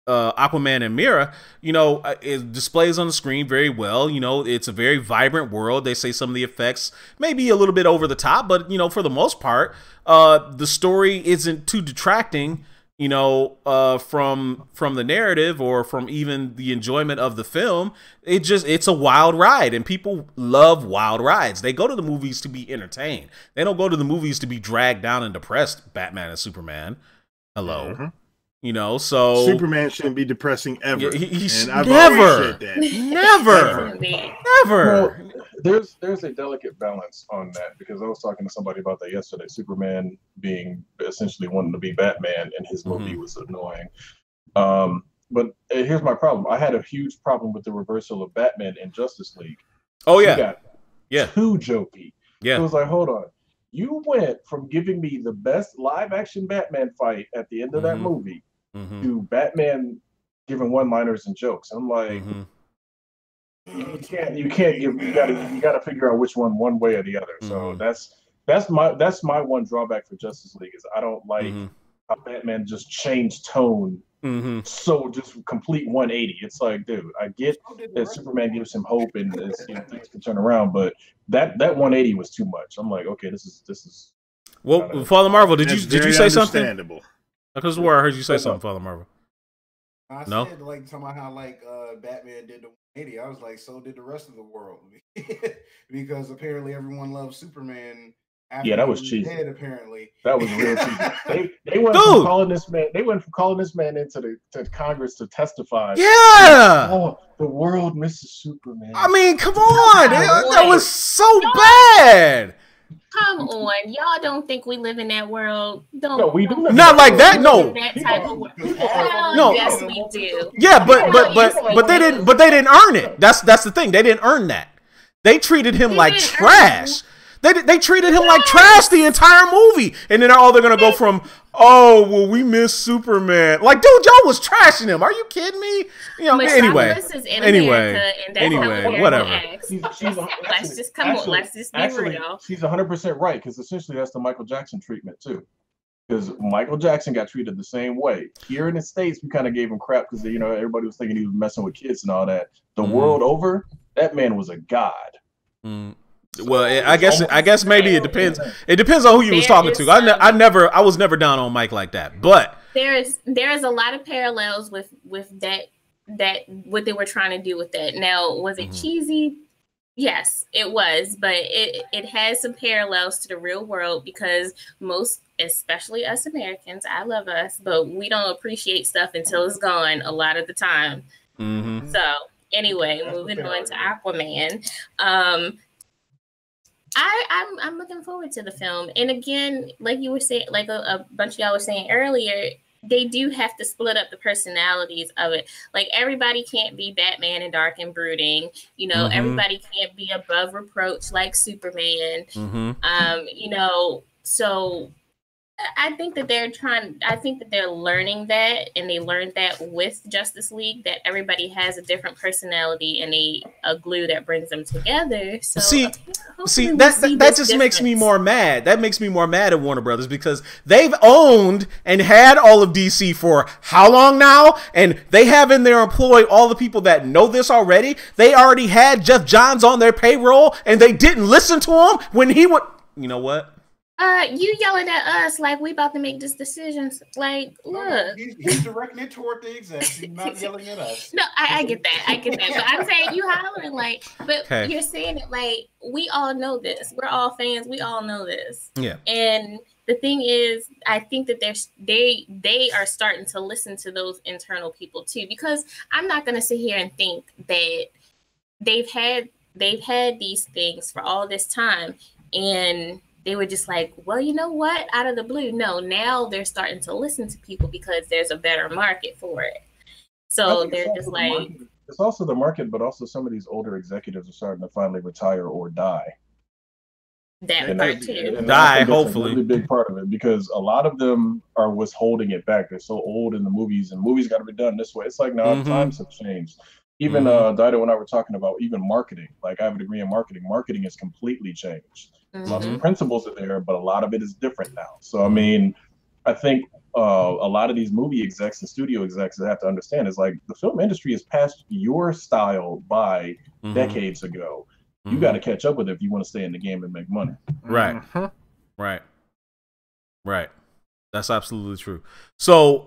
Aquaman and Mira, you know, it displays on the screen very well. You know, it's a very vibrant world. They say some of the effects may be a little bit over the top, but you know, for the most part, the story isn't too detracting, you know, from the narrative or from even the enjoyment of the film. It's a wild ride, and people love wild rides. They go to the movies to be entertained. They don't go to the movies to be dragged down and depressed. Batman and Superman. Hello. Mm-hmm. You know, so Superman shouldn't be depressing ever. He's never. Well, there's a delicate balance on that, because I was talking to somebody about that yesterday. Superman being essentially wanting to be Batman, and his movie was annoying. But here's my problem. I had a huge problem with the reversal of Batman in Justice League. Oh yeah, too jokey. Yeah, it was like, hold on. You went from giving me the best live action Batman fight at the end of that movie to Batman giving one-liners and jokes. I'm like, you gotta figure out which one way or the other. So that's my one drawback for Justice League, is I don't like how Batman just changed tone. So just complete 180. It's like, dude, I get that Superman gives him hope and you know, things can turn around, but that 180 was too much. I'm like, okay, this is. Well, Father Marvel, did you say something? Because where I heard you say something, Father Marvel. I said, like, talking about how Batman did the 180. I was like, so did the rest of the world, because apparently everyone loves Superman. Yeah, that was cheesy. Dead, apparently, that was real cheesy. They went from calling this man. They went from calling this man into Congress to testify. Yeah. Oh, the world misses Superman. I mean, come on, that was so bad. Come on, y'all don't think we live in that world? No, we do not like that. No, that type of world. No, yes, we do. Yeah, but they didn't. But they didn't earn it. That's the thing. They didn't earn that. They treated him like trash. They treated him like trash the entire movie, and then they're gonna go from, oh well, we miss Superman. Like, dude, y'all was trashing him. Are you kidding me? You know. Anyway, whatever. Let's just be real. She's 100% right, because essentially that's the Michael Jackson treatment too. Because Michael Jackson got treated the same way. Here in the States, we kind of gave him crap because, you know, everybody was thinking he was messing with kids and all that. The world over, that man was a god. So, well, I guess maybe it depends. It depends on who you was talking to. I was never down on Mike like that. But there is a lot of parallels with that what they were trying to do with that. Now, was it cheesy? Yes, it was, but it has some parallels to the real world, because most, especially us Americans, I love us, but we don't appreciate stuff until it's gone a lot of the time. So anyway, moving on to Aquaman. I'm looking forward to the film. And again, like you were saying, like a bunch of y'all were saying earlier, they do have to split up the personalities of it. Like, everybody can't be Batman and dark and brooding. You know, everybody can't be above reproach like Superman. You know, so I think that they're learning that, and they learned that with Justice League, that everybody has a different personality and a glue that brings them together. So see that just makes me more mad. That makes me more mad at Warner Brothers, because they've owned and had all of DC for how long now? And they have in their employ all the people that know this already. They already had Jeff Johns on their payroll, and they didn't listen to him when he would. You know what? You yelling at us like we about to make this decision. Like, look, he's directing it toward the execs. He's not yelling at us. No, I get that. But I'm saying you hollering like, but you're saying it like we all know this. We're all fans. We all know this. Yeah. And the thing is, I think that they are starting to listen to those internal people too, because I'm not going to sit here and think that they've had these things for all this time, and they were just like, well, you know what? Out of the blue. No, now they're starting to listen to people because there's a better market for it. So they're just like... It's also the market, but also some of these older executives are starting to finally retire or die. That part too. Die, hopefully. That's a really big part of it, because a lot of them are what's holding it back. They're so old in the movies, and movies got to be done this way. It's like, now times have changed. Even Dido and I were talking about even marketing. Like, I have a degree in marketing. Marketing has completely changed. Lots of principles are there, but a lot of it is different now. So, I mean, I think a lot of these movie execs and studio execs have to understand is like the film industry has passed your style by decades ago. You got to catch up with it if you want to stay in the game and make money. Right. Right. Right. That's absolutely true. So,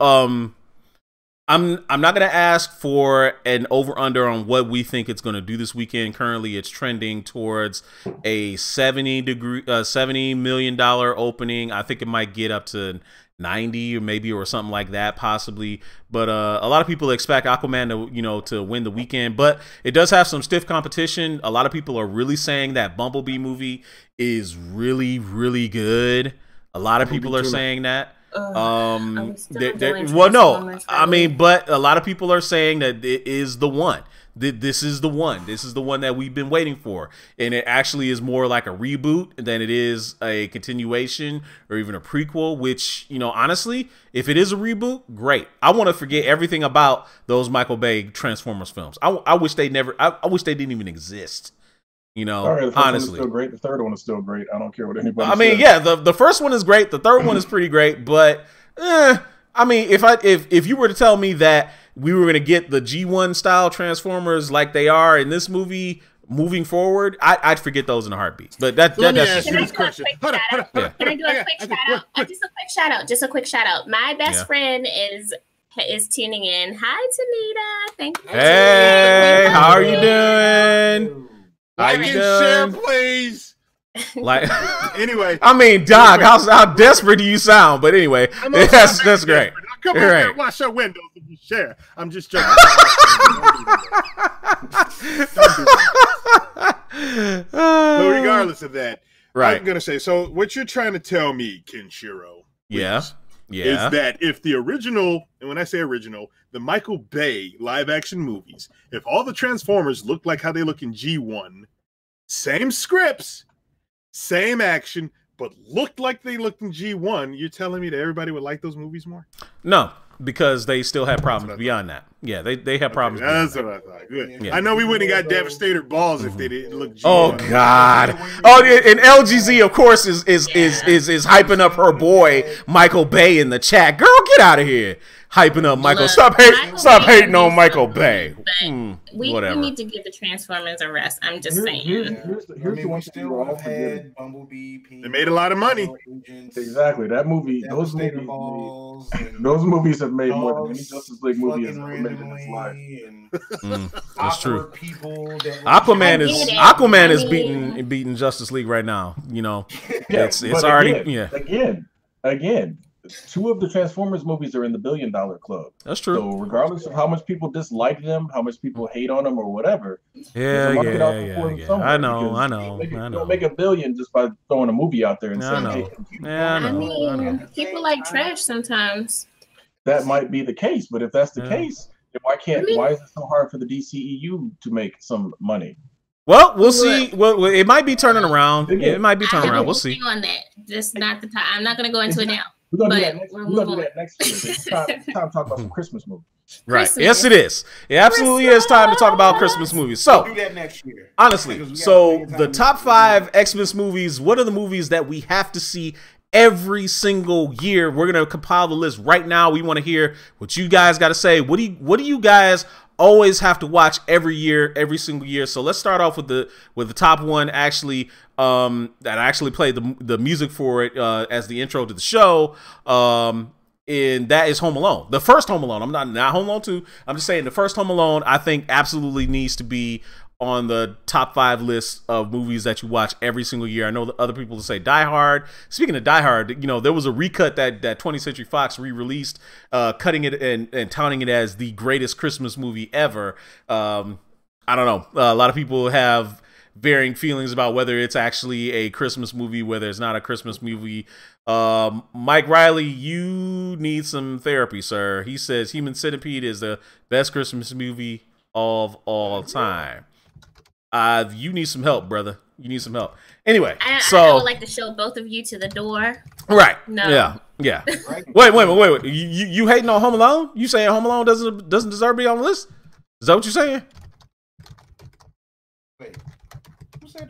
I'm not gonna ask for an over under on what we think it's gonna do this weekend. Currently, it's trending towards a $70 million opening. I think it might get up to 90 or something like that, possibly. But a lot of people expect Aquaman to win the weekend, but it does have some stiff competition. A lot of people are really saying that Bumblebee movie is really, really good. A lot of people are saying that. Well, no, I mean, but a lot of people are saying that it is the one. This is the one. This is the one that we've been waiting for, and it actually is more like a reboot than it is a continuation or even a prequel. Which, honestly, if it is a reboot, great. I want to forget everything about those Michael Bay Transformers films. I wish they never. I wish they didn't even exist. The first honestly, one is still great. The third one is still great. I don't care what anybody. I mean, says. yeah, the first one is great. The third one is pretty great, but I mean, if you were to tell me that we were gonna get the G1 style Transformers like they are in this movie moving forward, I'd forget those in a heartbeat. But that's ask you this question. Can I do a quick shout out? Just a quick shout out. My best friend is tuning in. Hi, Tanita. Thank you. Hey, how are you doing? Like and share, please. Like, anyway, I mean, Doc, how desperate do you sound? But anyway, that's great. Come over here and wash your windows if you share. I'm just joking. But regardless of that, I'm gonna say. So, what you're trying to tell me, Kenshiro, is that if the original, and when I say original, the Michael Bay live-action movies, if all the Transformers look like how they look in G1, same scripts, same action, but looked like they looked in G1, you're telling me that everybody would like those movies more? No, because they still have problems beyond that. Yeah, they have problems. That's what I thought. Good. Yeah. I know we wouldn't have got Devastator balls if they didn't look G1. Oh God. Oh, and LGZ of course is hyping up her boy Michael Bay in the chat. Girl, get out of here. Hyping up Michael. Stop hating on Michael Bay. We need to give the Transformers a rest. I'm just saying. Here's the one still have had Bumblebee. They made a lot of money. Exactly. That movie. Those movies have made more than any Justice League movie has ever made in its life. That's true. Aquaman is beating Justice League right now. It's already again. Two of the Transformers movies are in the $1 billion club. That's true. So regardless of how much people dislike them, how much people hate on them or whatever, yeah. I know. Don't make $1 billion just by throwing a movie out there and saying, "Hey." I mean, people like trash sometimes. That might be the case, but if that's the case, then why is it so hard for the DCEU to make some money? Well, we'll see. Well, it might be turning around. It might be turning around. We'll see. On that, just not the time. I'm not going to go into it now. We're gonna do that next year. It's time to talk about some Christmas movies. Right. Christmas. Yes, it is. It absolutely is time to talk about Christmas movies. So we'll do that next year. Honestly, so the top 5 Xmas movies, what are the movies that we have to see every single year? We're going to compile the list right now. We want to hear what you guys got to say. What do you guys always have to watch every single year? So let's start off with the top one actually, that I actually played the music for it as the intro to the show, and that is Home Alone. The first Home Alone. I'm not Home Alone 2. I'm just saying the first Home Alone I think absolutely needs to be on the top 5 list of movies that you watch every single year. I know that other people say Die Hard. Speaking of Die Hard, there was a recut that 20th Century Fox re-released, cutting it and touting it as the greatest Christmas movie ever. I don't know. A lot of people have varying feelings about whether it's actually a Christmas movie, whether it's not a Christmas movie. Mike Riley, you need some therapy, sir. He says Human Centipede is the best Christmas movie of all time. You need some help, brother. You need some help. Anyway, I would like to show both of you to the door. Right. No. Yeah. Wait. You hating on Home Alone? You saying Home Alone doesn't deserve to be on the list? Is that what you're saying? Wait.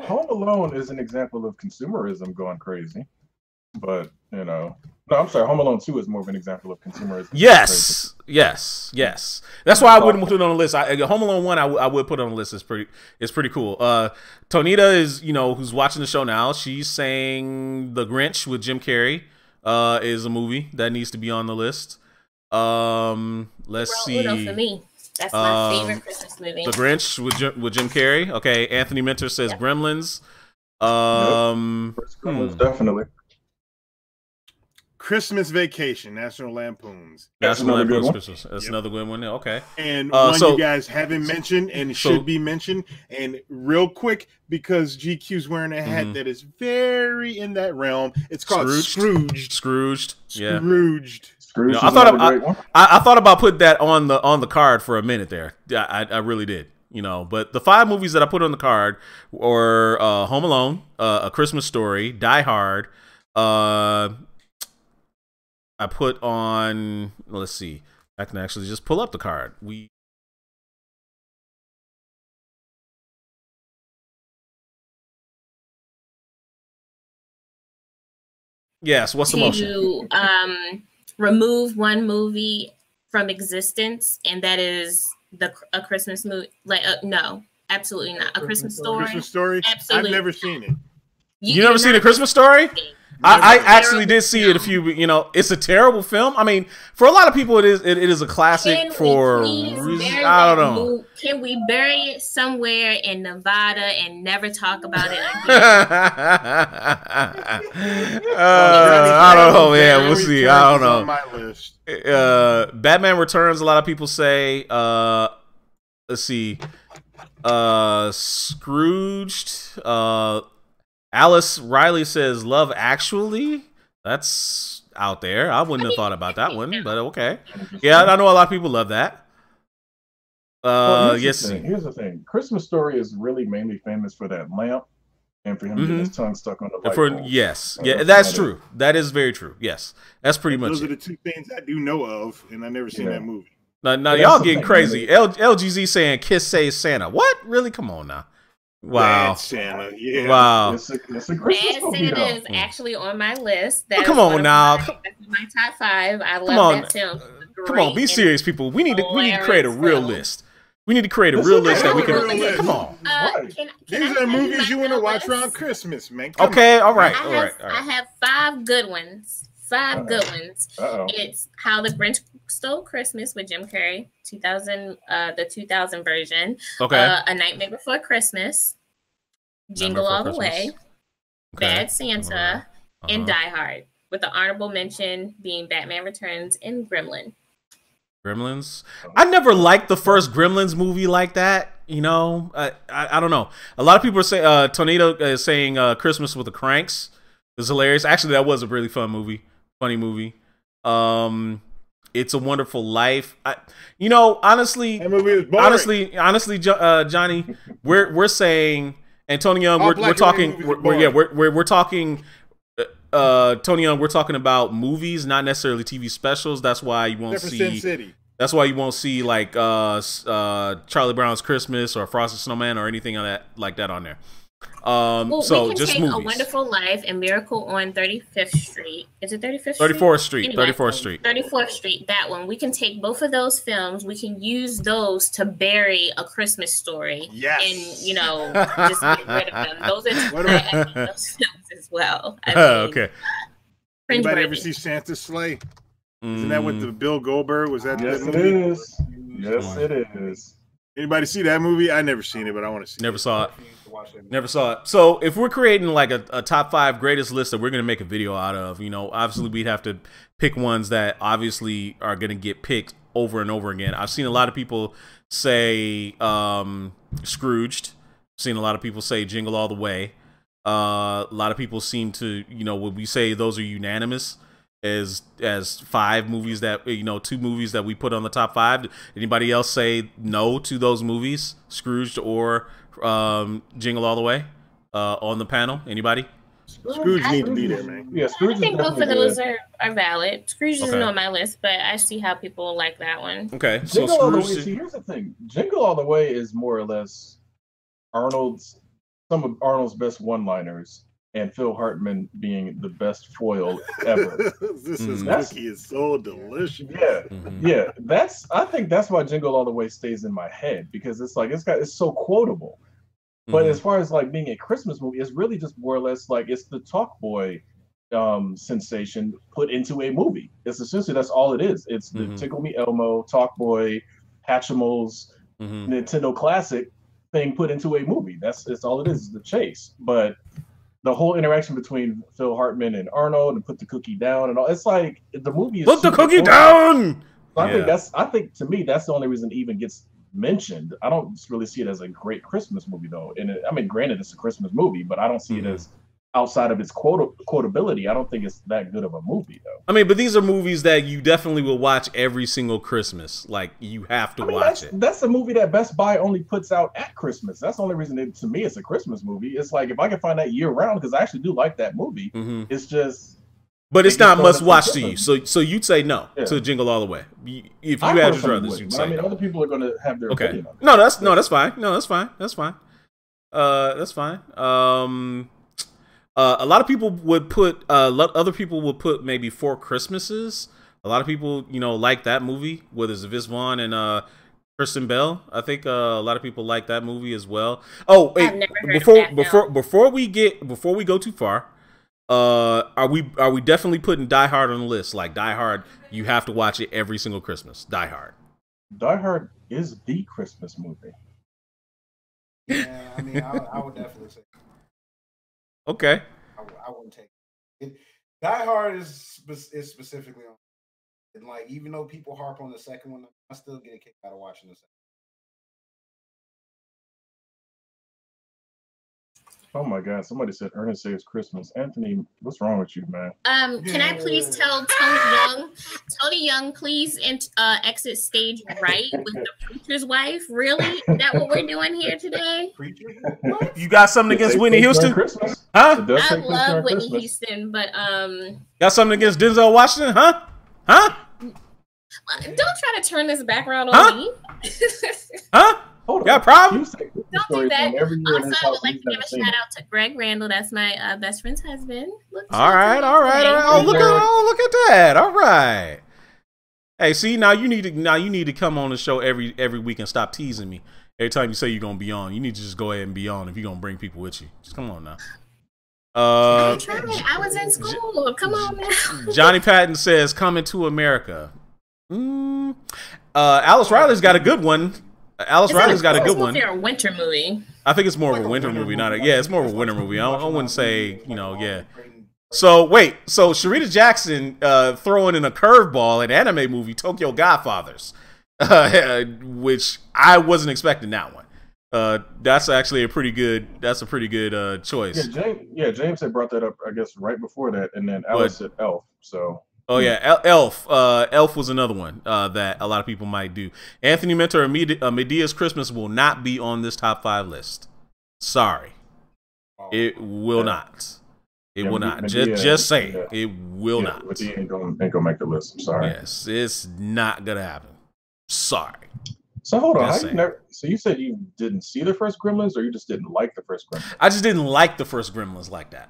Home Alone is an example of consumerism going crazy. but you know, no, I'm sorry. Home Alone 2 is more of an example of consumerism. Yes. That's why I wouldn't put it on the list. Home Alone 1, I would put on the list. It's pretty cool. Tonita is, who's watching the show now. She's saying The Grinch with Jim Carrey is a movie that needs to be on the list. Let's see. For me. That's my favorite Christmas movie. The Grinch with Jim Carrey. Okay, Anthony Mentor says Gremlins. Gremlins, definitely. Christmas Vacation, National Lampoon's. National Lampoon's Christmas. That's another good one. Okay. And one you guys haven't mentioned and should be mentioned. And real quick, because GQ's wearing a hat that is very in that realm. It's called Scrooged. Scrooged. Yeah. Scrooged. I thought about putting that on the card for a minute there. I really did. But the 5 movies that I put on the card were Home Alone, A Christmas Story, Die Hard. I put on. Let's see. I can actually just pull up the card. Yes. What's the motion? To remove one movie from existence, and that is a Christmas movie. No, absolutely not. A Christmas Story. Christmas Story. Absolutely. I've never seen it. You never seen A Christmas Story? I actually did see it a few. It's a terrible film. I mean, for a lot of people, it is a classic. I don't know. Can we bury it somewhere in Nevada and never talk about it again? I don't know, man. We'll see. I don't know. On my list. Batman Returns. A lot of people say. Let's see. Scrooged. Alice Riley says Love Actually. That's out there. I wouldn't have thought about that one, but okay. Yeah, I know a lot of people love that. Here's the thing. Christmas Story is really mainly famous for that lamp and for him getting his tongue stuck on the light bulb. Yes. Yeah, that's true. That is very true. Yes. That's pretty much Those are the 2 things I do know of, and I've never seen that movie. Now y'all getting crazy. LGZ saying Kiss Saves Santa. What? Really? Come on now. Wow. Bad Santa, yeah. Wow. Bad Santa is actually on my list. Come on now. That's my top 5. I love that film. Come on, be serious, people. We need to create a real list. We need to create a real list that we can. Come on. These are movies you want to watch around Christmas, man. Okay, all right. I have 5 good ones. 5 good ones. It's How the Grinch Stole Christmas with Jim Carrey, the 2000 version. Okay. A Nightmare Before Christmas, Jingle All the Way, Bad Santa, and Die Hard, with the honorable mention being Batman Returns and Gremlins. I never liked the first Gremlins movie like that. I don't know. A lot of people are saying Tornado is saying Christmas with the Cranks is hilarious. Actually, that was a really funny movie. It's a Wonderful Life. Honestly, that movie is boring. honestly, Johnny, we're saying, and Tony Young, we're talking. We're talking. Tony Young, we're talking about movies, not necessarily TV specials. That's why you won't see. City. That's why you won't see like Charlie Brown's Christmas or Frosted Snowman or anything like that on there. So we can just take movies. A Wonderful Life and Miracle on 35th Street. Is it 35th Street? 34th Street. Anyway, 34th Street. 34th Street. That one. We can take both of those films. We can use those to bury A Christmas Story. Yes. And just get rid of them. Those are those films as well. Okay. Anybody ever see Santa's Sleigh? Isn't that with the Bill Goldberg? Was that? Yes, that movie? It is. Yes, it is. Anybody see that movie? I never seen it, but I want to see. Never saw it. So if we're creating like a top 5 greatest list that we're gonna make a video out of, obviously we'd have to pick ones that obviously are gonna get picked over and over again. I've seen a lot of people say Scrooged. I've seen a lot of people say Jingle All the Way. A lot of people seem to, when we say those are unanimous as 5 movies that 2 movies that we put on the top 5. Anybody else say no to those movies, Scrooged or Jingle All the Way on the panel? Anybody? Scrooge needs to be there, man. Yeah, Scrooge. I think both of those are valid. Scrooge isn't on my list, but I see how people like that one. Okay, so Jingle All the Way. See, here's the thing: Jingle All the Way is more or less some of Arnold's best one-liners, and Phil Hartman being the best foil ever. This cookie is so delicious. Yeah, yeah. I think that's why Jingle All the Way stays in my head, because it's so quotable. But as far as like being a Christmas movie, it's really just more or less like it's the Talk Boy sensation put into a movie. It's essentially that's all it is. It's the Tickle Me Elmo, Talk Boy, Hatchimals, Nintendo Classic thing put into a movie. That's all it is the chase. But the whole interaction between Phil Hartman and Arnold and put the cookie down and all, it's like the movie is put the cookie down. So I think to me that's the only reason it even gets mentioned. I don't really see it as a great Christmas movie though. And I mean, granted, it's a Christmas movie, but I don't see it as outside of its quotability. I don't think it's that good of a movie though. I mean, but these are movies that you definitely will watch every single Christmas. Like you have to watch it. That's a movie that Best Buy only puts out at Christmas. That's the only reason to me it's a Christmas movie. It's like if I can find that year round, because I actually do like that movie. It's just. But it's not must watch to you. So you'd say no to Jingle All the Way. If you had your druthers, you'd say I mean, other people are going to have their opinion on it. No, that's fine. That's fine. That's fine. A lot of people would put other people would put maybe Four Christmases. A lot of people, like that movie, whether it's Vince Vaughn and Kristen Bell. I think a lot of people like that movie as well. Oh, wait, before we go too far, are we definitely putting Die Hard on the list? Like Die Hard, you have to watch it every single Christmas. Die Hard. Die Hard is the Christmas movie. Yeah, I mean, I would definitely say. Okay. I wouldn't take it. Die Hard is specifically on, and like even though people harp on the second one, I still get a kick out of watching the second. Oh my God! Somebody said Ernest Saves Christmas. Anthony, what's wrong with you, man? Can I please tell Tony Young, please exit stage right with the preacher's wife? Really? Is that what we're doing here today? You got something against Whitney Houston? Huh? I love Whitney Houston, but got something against Denzel Washington? Huh? Don't try to turn this background on me. Huh? Got a problem? Don't do that. Also, I would like to give a shout out to Greg Randall. That's my best friend's husband. All right. Oh, look at that. All right. Hey, see, now you need to come on the show every week and stop teasing me. Every time you say you're gonna be on, you need to just go ahead and be on if you're gonna bring people with you. Just come on now. I'm trying. I was in school. Come on now. Johnny Patton says "Coming to America." Alice Riley's got a good one. Alice Riley's got a good one. It's a winter movie. I think it's more of a winter movie, it's more of a winter movie. I wouldn't say, yeah. So Sharita Jackson throwing in a curveball in anime movie Tokyo Godfathers, which I wasn't expecting that one. That's actually a pretty good choice. Yeah, James had brought that up, I guess, right before that, and then Alice said Elf. So. Oh yeah, Elf. Elf was another one that a lot of people might do. Anthony Mentor Medea's Christmas will not be on this top 5 list. Sorry, it will not. It will not. Medea, just say it will not. Medea ain't gonna make the list. I'm sorry. Yes, it's not gonna happen. Sorry. So hold on. So you said you didn't see the first Gremlins, or you just didn't like the first Gremlins? I just didn't like the first Gremlins like that.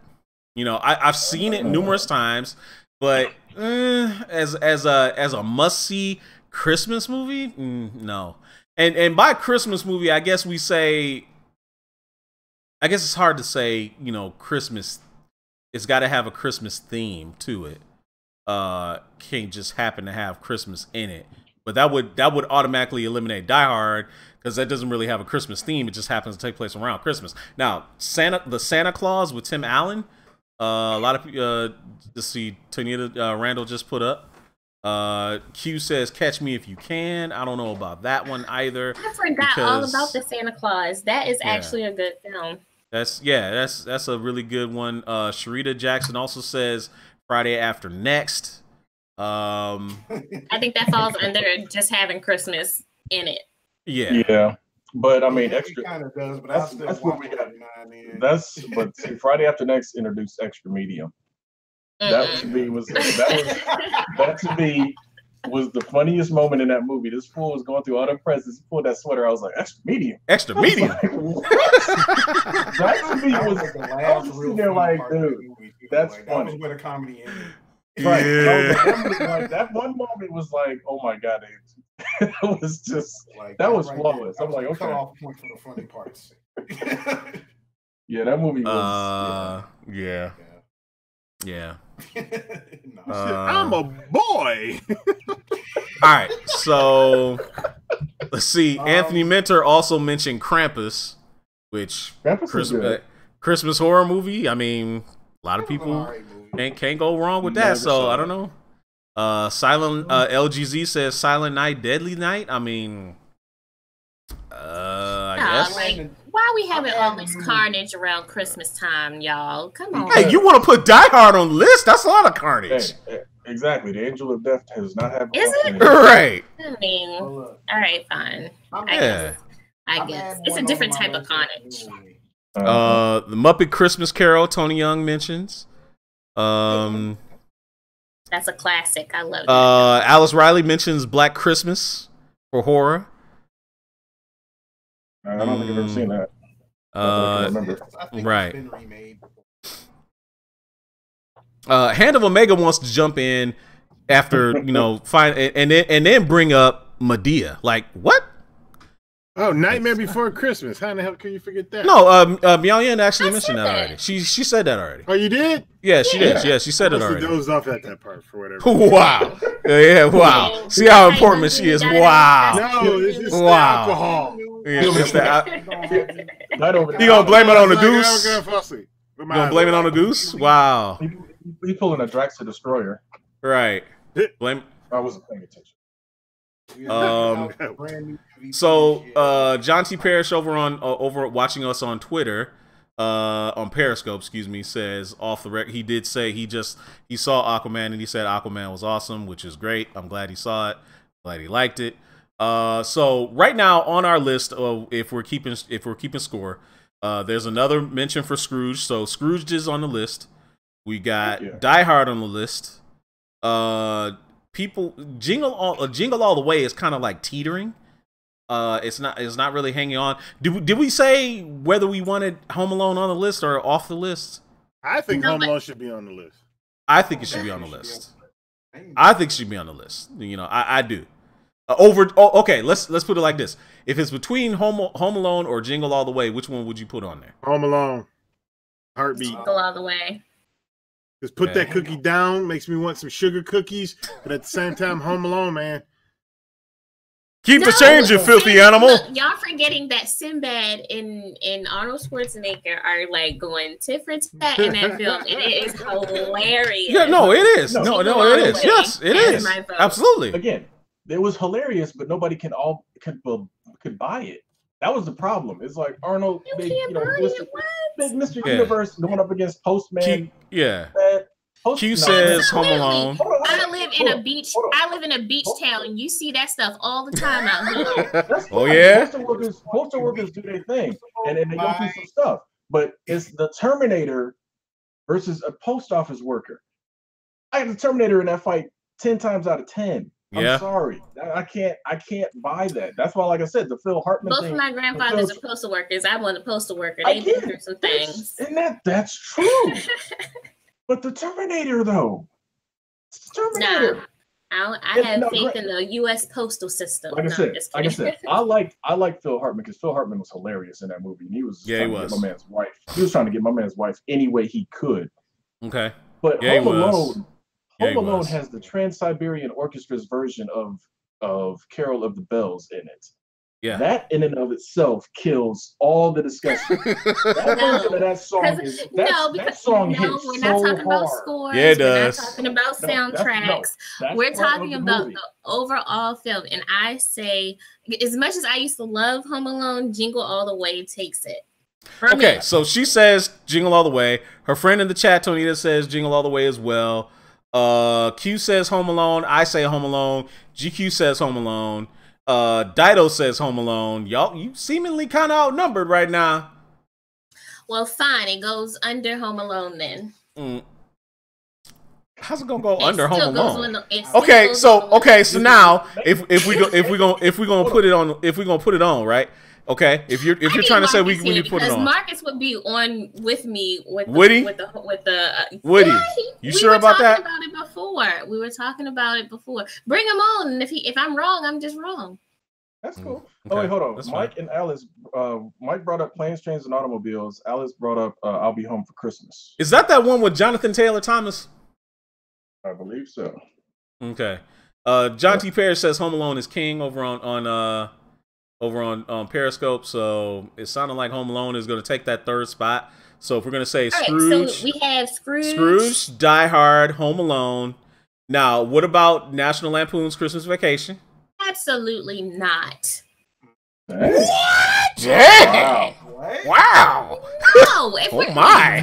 I've seen it numerous times. But as a must see Christmas movie, no. And by Christmas movie, I guess it's hard to say. Christmas. It's got to have a Christmas theme to it. Can't just happen to have Christmas in it. But that would automatically eliminate Die Hard, because that doesn't really have a Christmas theme. It just happens to take place around Christmas. Now, the Santa Claus with Tim Allen. A lot of people, let's see, Tanita Randall just put up. Q says, "Catch Me If You Can." I don't know about that one either. I forgot all about the Santa Claus. That is actually a good film. That's a really good one. Sharita Jackson also says Friday After Next. I think that falls under just having Christmas in it. Yeah. But I mean, extra kind of does, but that's what we got. But see, Friday After Next introduced Extra Medium. That to me was the funniest moment in that movie. This fool was going through all the presents. He pulled that sweater. I was like, extra medium. Extra medium. Like, that to me was like the last real there, like, dude, that's like, funny. That was where the comedy ended. Right. Yeah. That one moment was like, oh my god, it was just like that was flawless. I'm like, okay. Cut off point for the funny parts. Yeah, that movie was. Yeah. I'm a boy. All right, so let's see. Anthony Mentor also mentioned Krampus, which Christmas horror movie. I mean, a lot of people can't go wrong with that. So I don't know. Silent LGZ says Silent Night, Deadly Night. I mean, I guess. Like, why are we having all this carnage around Christmas time, y'all? Come on. Hey, you want to put Die Hard on the list? That's a lot of carnage. Hey, exactly. The Angel of Death does not have. Is it? Right. I mean, all right, fine. I guess. It's a different type of carnage. The Muppet Christmas Carol, Tony Young mentions. That's a classic. I love it. Alice Riley mentions Black Christmas for horror. I don't think I've ever seen that. I think right. It's been remade. Hand of Omega wants to jump in after find and then bring up Medea. Like what? Oh, Nightmare Before Christmas. How in the hell can you forget that? No, Miao Yen actually mentioned that already. She said that already. Oh, you did? Yeah, she did. Yeah, she said it already. Dozed off at that part for whatever. Wow. Yeah, wow. See how important she is. Wow. No, it's just alcohol. Yeah, it's that. You gonna blame it on the goose? You gonna blame it on the goose? Wow. He pulling a Drax the Destroyer. Right. Blame. I wasn't paying attention. So John T. Parrish over watching us on Twitter, on Periscope, says off the record he did say he saw Aquaman and he said Aquaman was awesome, which is great. I'm glad he saw it. Glad he liked it. So right now on our list, if we're keeping score, there's another mention for Scrooge. So Scrooge is on the list. We got Die Hard on the list. People Jingle All the Way is kind of like teetering. It's not really hanging on. Did we say whether we wanted Home Alone on the list or off the list? I think Home Alone should be on the list. I think it should be on the list. I think it should be on the list. I do. Okay, let's put it like this. If it's between Home Alone or Jingle All the Way, which one would you put on there? Home Alone. Heartbeat. Jingle All the Way. Just put that cookie down. Makes me want some sugar cookies, but at the same time, Home Alone, man. Keep the change, you filthy animal. Look, y'all forgetting that Sinbad and Arnold Schwarzenegger are like going tit for tat in that film, and it is hilarious. Yeah, no, it is. No, it is. Yes, it is. Absolutely. Again, it was hilarious, but nobody could buy it. That was the problem. It's like Arnold, Mr. Universe going up against Postman. Q says Home Alone. I live in a beach town, and you see that stuff all the time out here. Oh yeah. Postal workers do their thing, and they go through some stuff. But it's the Terminator versus a post office worker. I have the Terminator in that fight 10 times out of 10. I'm sorry, I can't buy that. That's why, like I said, the Phil Hartman thing. Both of my grandfathers are postal workers. I want a postal worker. They've been through some things. And that's true. But the Terminator, though, it's the Terminator. Nah, I have faith in the U.S. postal system. Like I said, I like Phil Hartman because Phil Hartman was hilarious in that movie, and he was trying to get my man's wife. He was trying to get my man's wife any way he could. Okay, but Home Alone has the Trans-Siberian Orchestra's version of Carol of the Bells in it. Yeah, that in and of itself kills all the discussion. That version of that song is that song hits we're not talking about scores. Yeah, it does. We're not talking about soundtracks. We're talking about the overall film. And I say, as much as I used to love Home Alone, Jingle All the Way takes it. Okay, so she says Jingle All the Way. Her friend in the chat, Tonita, says Jingle All the Way as well. Q says Home Alone. I say Home Alone. GQ says Home Alone. Dido says Home Alone. Y'all, you seemingly kind of outnumbered right now. Well, fine. It goes under Home Alone then. How's it gonna go under Home Alone? Okay, so now if we gonna put it on, right? Okay, if you're trying to say we need to put it on, Marcus would be on with me with Woody. Woody, you sure about that? We were talking about it before. Bring him on, and if I'm wrong, I'm just wrong. That's cool. Okay. Oh wait, hold on. That's Mike fine. and Alice. Mike brought up Planes, Trains, and Automobiles. Alice brought up I'll Be Home for Christmas. Is that one with Jonathan Taylor Thomas? I believe so. Okay. John T. Parrish says Home Alone is king over on Periscope. So it sounded like Home Alone is going to take that third spot. So if we're going to say Scrooge, so we have Scrooge, Die Hard, Home Alone. Now, what about National Lampoon's Christmas Vacation? Absolutely not. What? Dang. Wow. No. Oh my.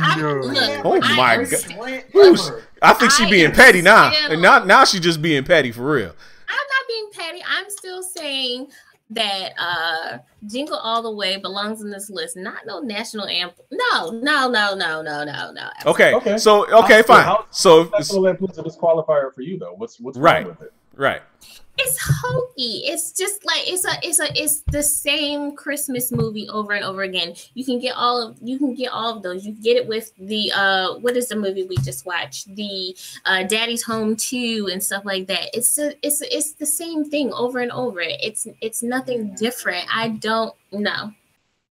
Oh my God. I think she's being petty now. And now she's just being petty for real. I'm not being petty. I'm still saying that Jingle All the Way belongs in this list. Not no national anthem. No. Okay. So fine. So National Lampoon's a disqualifier for you though. What's right wrong with it? Right. It's hokey. It's just like it's the same Christmas movie over and over again. You can get all of those. You get it with the what is the movie we just watched? The Daddy's Home 2 and stuff like that. It's the same thing over and over. It's nothing different. I don't know.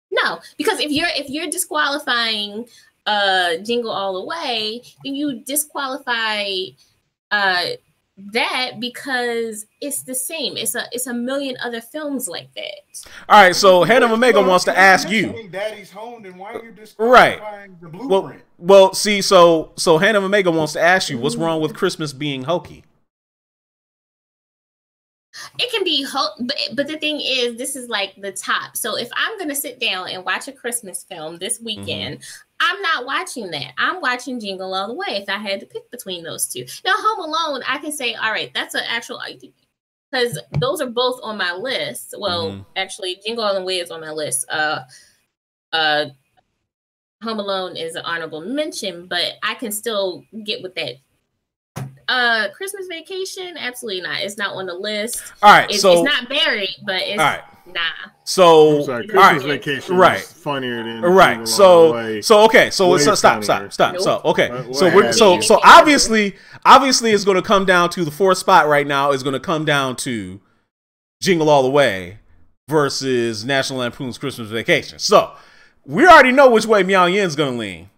No, because if you're disqualifying Jingle All the Way, then you disqualify that because it's the same. It's a million other films like that. All right, so Hannah Omega wants to ask you. Daddy's Home, then why are you disqualifying the Blueprint? Well, see, so Hannah Omega wants to ask you, what's wrong with Christmas being hokey? It can be but the thing is, this is like the top. So if I'm gonna sit down and watch a Christmas film this weekend, I'm not watching that. I'm watching Jingle All the Way if I had to pick between those two. Now, Home Alone, I can say, all right, that's an actual idea because those are both on my list. Well, actually, Jingle All the Way is on my list. Home Alone is an honorable mention, but I can still get with that. Christmas Vacation, absolutely not. It's not on the list. All right, it's not buried, but it's nah. So I'm sorry, Christmas Vacation is funnier than stop. Nope. So so obviously it's going to come down to the fourth spot right now is going to come down to Jingle All the Way versus National Lampoon's Christmas Vacation. So we already know which way Meow Yin's going to lean.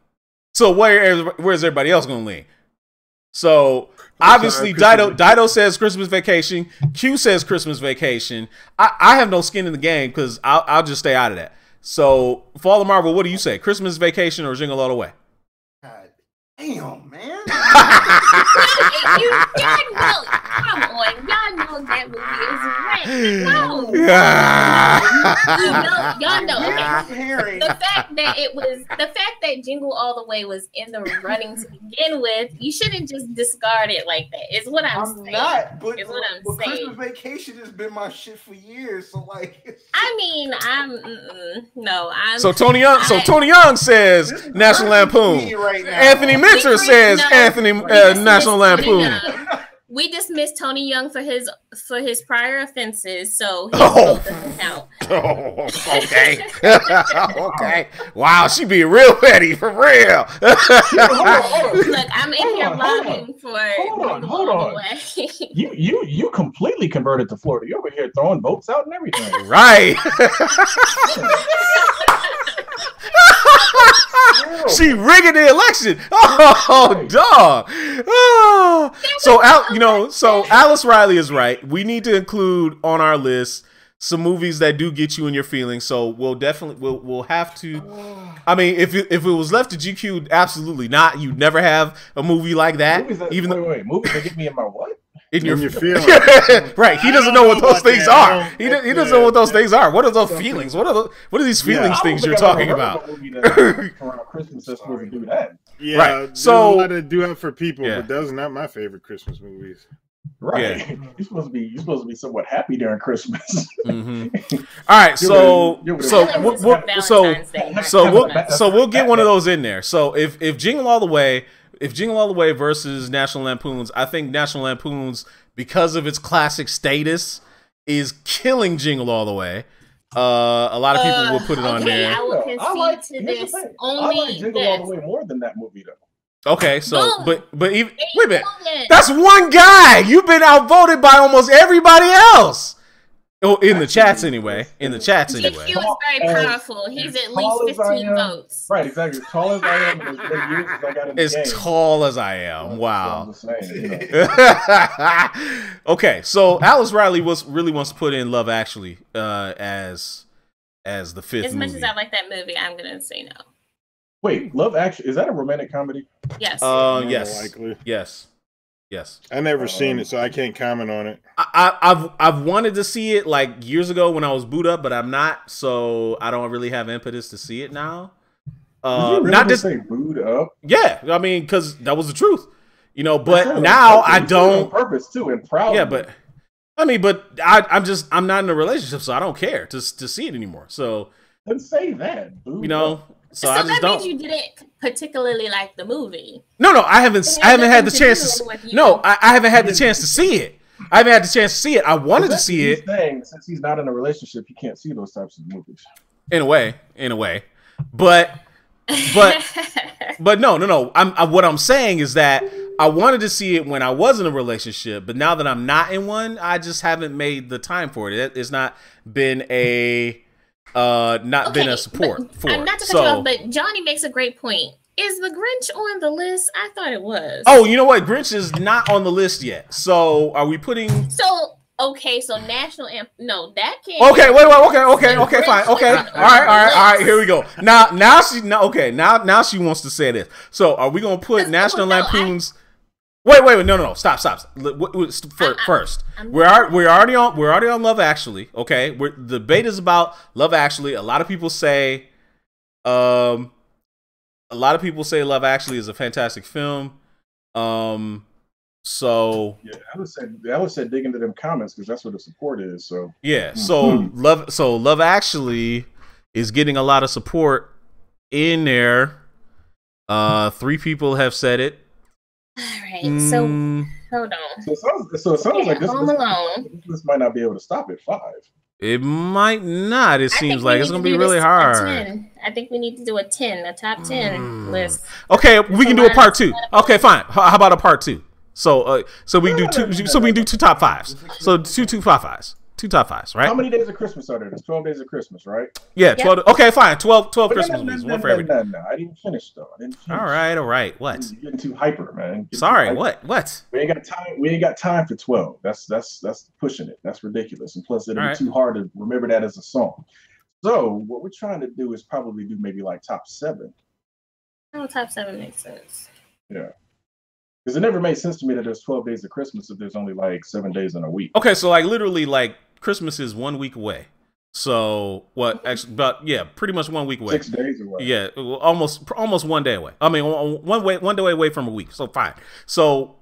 So where's everybody else going to lean? So obviously Dido says Christmas Vacation. Q says Christmas Vacation. I have no skin in the game because I'll just stay out of that. So Fall of Marvel, what do you say? Christmas Vacation or Jingle All the Way? God damn, man. Come on, y'all know that movie is right. No. Y'all know. The fact that Jingle All the Way was in the running to begin with, you shouldn't just discard it like that. Is what I'm saying. But saying. Christmas Vacation has been my shit for years. So like, I mean, So Tony Young says National Lampoon. Right now. Anthony Mixer says National Lampoon. We dismissed Tony Young for his prior offenses, so his vote doesn't count. Okay. Okay. Wow, she being real petty for real. Look, I'm in here lobbying for. Hold on. You completely converted to Florida. You're over here throwing votes out and everything. Right. She rigging the election. Oh, dog. Oh. So Alice Riley is right. We need to include on our list some movies that do get you in your feelings. So we'll have to. I mean, if it was left to GQ, absolutely not. You'd never have a movie like that. Movies that get me in my what? In your feelings. Right. He doesn't know what those things are. He doesn't know what those things are. What are those feelings? What are these feelings things you're talking about? Around Christmas that's supposed to do that. Yeah, right. So a lot of do it for people, but those are not my favorite Christmas movies. Right. Yeah. You're supposed to be somewhat happy during Christmas. All right. So we'll get one of those in there. So if Jingle All the Way if Jingle All the Way versus National Lampoons, I think National Lampoons, because of its classic status, is killing Jingle All the Way. A lot of people will put it on there. I will concede to this. I like Jingle All the Way more than that movie, though. Okay, so but even wait a minute, that's one guy. You've been outvoted by almost everybody else. Oh, in the chats anyway. In the chats anyway. He was very powerful. He's at least 15 votes. Right, exactly. As tall as I am, as many years as I got in the game. As tall as I am. Wow. I'm saying, you know. Okay, so Alice Riley really wants to put in Love Actually as the fifth As much movie. as I like that movie, I'm gonna say no. Wait, Love Actually, is that a romantic comedy? Yes. Yes. Likely. Yes. I never seen it, so I can't comment on it. I've wanted to see it like years ago when I was boot up, but I'm not, so I don't really have impetus to see it now. Did you really not just say boot up? Yeah, I mean, because that was the truth, you know. But now I don't. On purpose too, and proud. Yeah, but I mean, but I'm not in a relationship, so I don't care to see it anymore. So then say that, boot you know. up. So I just that don't. means you didn't particularly like the movie. No, I haven't had the chance to. No, I haven't had the chance to see it. I haven't had the chance to see it. I wanted to see it. Saying, since he's not in a relationship, he can't see those types of movies. In a way, but no. What I'm saying is that I wanted to see it when I was in a relationship, but now that I'm not in one, I just haven't made the time for it. It's not been a been a support for it. Not to cut you off, but Johnny makes a great point. Is the Grinch on the list? I thought it was. Oh, you know what? Grinch is not on the list yet. So are we putting? So national anthem. No, that can't. Okay, wait. Okay, fine. Okay, all right. Here we go. Now she wants to say this. So are we gonna put National Lampoons? Wait, no, stop. First, we're already on Love Actually. Okay, the debate is about Love Actually. A lot of people say, Love Actually is a fantastic film. So yeah, Alice said dig into them comments because that's what the support is. So yeah, Love Actually is getting a lot of support in there. 3 people have said it. All right, so hold on. So it sounds like Home Alone. This might not be able to stop at 5. It might not. It seems like it's going to be really hard. I think we need to do a top 10 list. Okay, we can do a part 2. Okay, fine. How about a part 2? So we can do 2. So we can do 2 top 5s. So 2 top 5s. 2 top 5s, right? How many days of Christmas are there? There's 12 days of Christmas, right? Yeah, 12. Yep. Okay, fine. 12 Christmas movies. One for every. No. I didn't finish though. All right. What? You're getting too hyper, man. Sorry. Hyper. What? We ain't got time for 12. That's pushing it. That's ridiculous. And plus, it'll be too hard to remember that as a song. So what we're trying to do is probably do maybe like top 7. Oh, top 7 makes sense. Yeah. Because it never made sense to me that there's 12 days of Christmas if there's only like 7 days in a week. Okay, so like literally like Christmas is 1 week away. So what? Actually, but yeah, pretty much 1 week away. 6 days away. Yeah, almost 1 day away. I mean, one day away from a week. So fine. So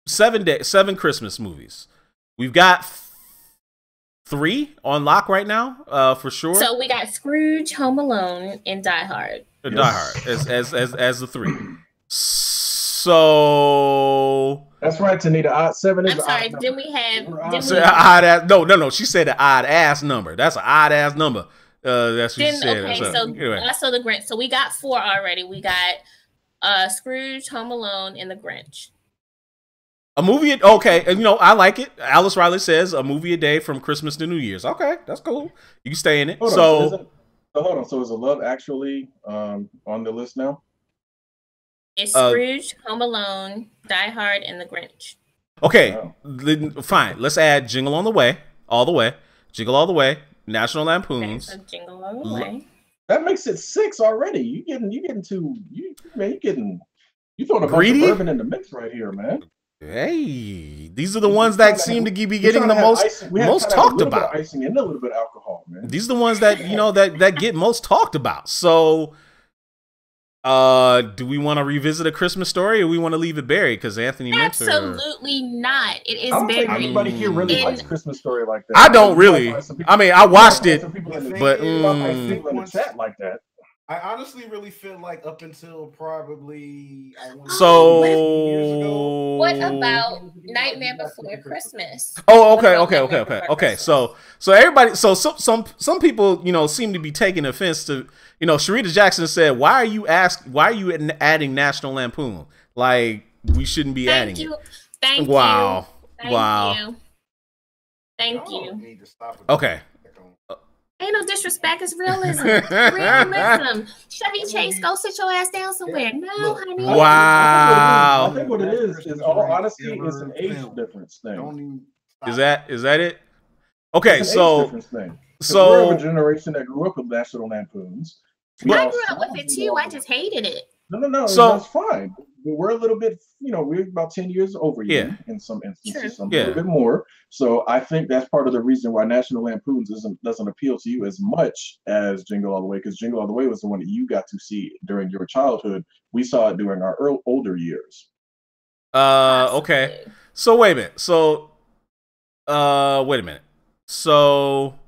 7 Christmas movies. We've got 3 on lock right now, for sure. So we got Scrooge, Home Alone, and Die Hard. Die Hard as the 3. So that's right, Tanita. Odd 7 is. I'm sorry. Then we have. Odd ass. No. She said an odd ass number. That's an odd ass number. That's what she said. Okay, so also the Grinch. So we got 4 already. We got Scrooge, Home Alone, and the Grinch. A movie. Okay, you know I like it. Alice Riley says a movie a day from Christmas to New Year's. Okay, that's cool. You can stay in it. Hold on. So is a Love Actually on the list now? It's Scrooge, Home Alone, Die Hard, and The Grinch. Okay, fine. Let's add Jingle All the Way, Jingle All the Way, National Lampoons. Okay, so Jingle All the Way. That makes it 6 already. You getting too you throwing a bunch greedy? of bourbon in the mix right here, man. Hey, these are the ones that seem to be getting the most talked about. Icing and a little bit of alcohol, man. These are the ones that that get most talked about. So. Do we want to revisit A Christmas Story, or we want to leave it buried? Because Anthony mentioned absolutely not. It is I don't buried. think anybody here really likes Christmas Story like that. I don't really. I mean, I watched it, but people in the chat like that. I honestly really feel like up until probably what about Nightmare Before Christmas? Oh, okay. So everybody, some people, you know, seem to be taking offense to, you know, Sharita Jackson said, why are you adding National Lampoon? Like, we shouldn't be adding it. Thank you. Wow. Thank you. Okay. Ain't no disrespect. It's realism. Realism. Chevy Chase, go sit your ass down somewhere. No, honey. Wow. I think what it is all honesty, it's an age difference thing. Is that it? Okay, so we're of a generation that grew up with National Lampoons. I grew up with it too. I just hated it. No. So that's fine. We're a little bit, you know, we're about 10 years over you in some instances, some a little bit more. So I think that's part of the reason why National Lampoons doesn't appeal to you as much as Jingle All the Way, because Jingle All the Way was the one that you got to see during your childhood. We saw it during our older years. Okay. So wait a minute. So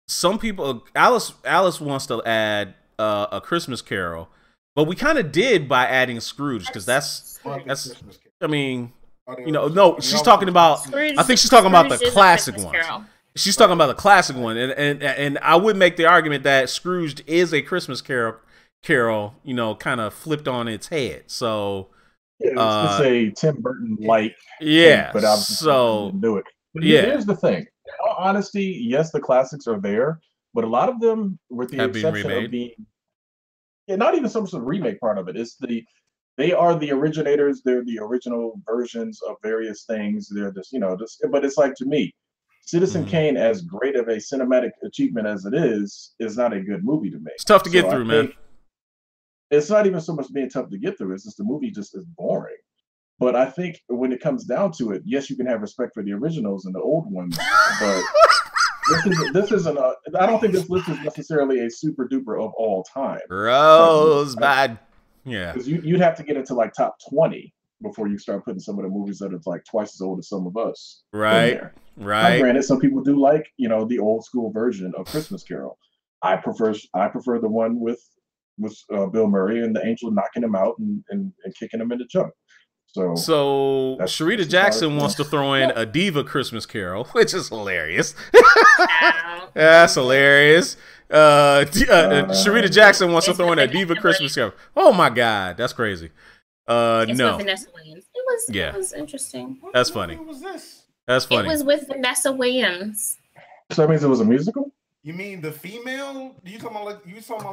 some people, Alice wants to add A Christmas Carol. But we kind of did by adding Scrooge, because that's. I mean, you know, no, she's talking about. I think she's talking about the classic one. She's talking about the classic one, and I would make the argument that Scrooge is a Christmas Carol, you know, kind of flipped on its head. So it's a Tim Burton like. Yeah, but obviously didn't do it. But here's the thing. In all honesty, yes, the classics are there, but a lot of them, with the exception of being. Yeah, not even so much the remake part of it. It's they are the originators. They're the original versions of various things. They're just, you know, but it's like, to me, Citizen Kane, as great of a cinematic achievement as it is not a good movie to make. It's tough to get through, man. It's not even so much being tough to get through. It's just the movie just is boring. But I think when it comes down to it, yes, you can have respect for the originals and the old ones, but this isn't a. I don't think this list is necessarily a super duper of all time. Rosebud, yeah. Because you'd have to get into like top 20 before you start putting some of the movies that are like twice as old as some of us. Right. Now, granted, some people do like, you know, the old school version of Christmas Carol. I prefer the one with Bill Murray and the angel knocking him out and kicking him in the junk. So Sharita Jackson wants to throw in a Diva Christmas Carol, which is hilarious. That's hilarious. Sharita Jackson wants to throw in a Diva Christmas Carol. Oh my God, that's crazy. No. With Vanessa Williams. It was interesting. That's funny. What was this? That's funny. It was with Vanessa Williams. So that means it was a musical? You mean the female? You talking about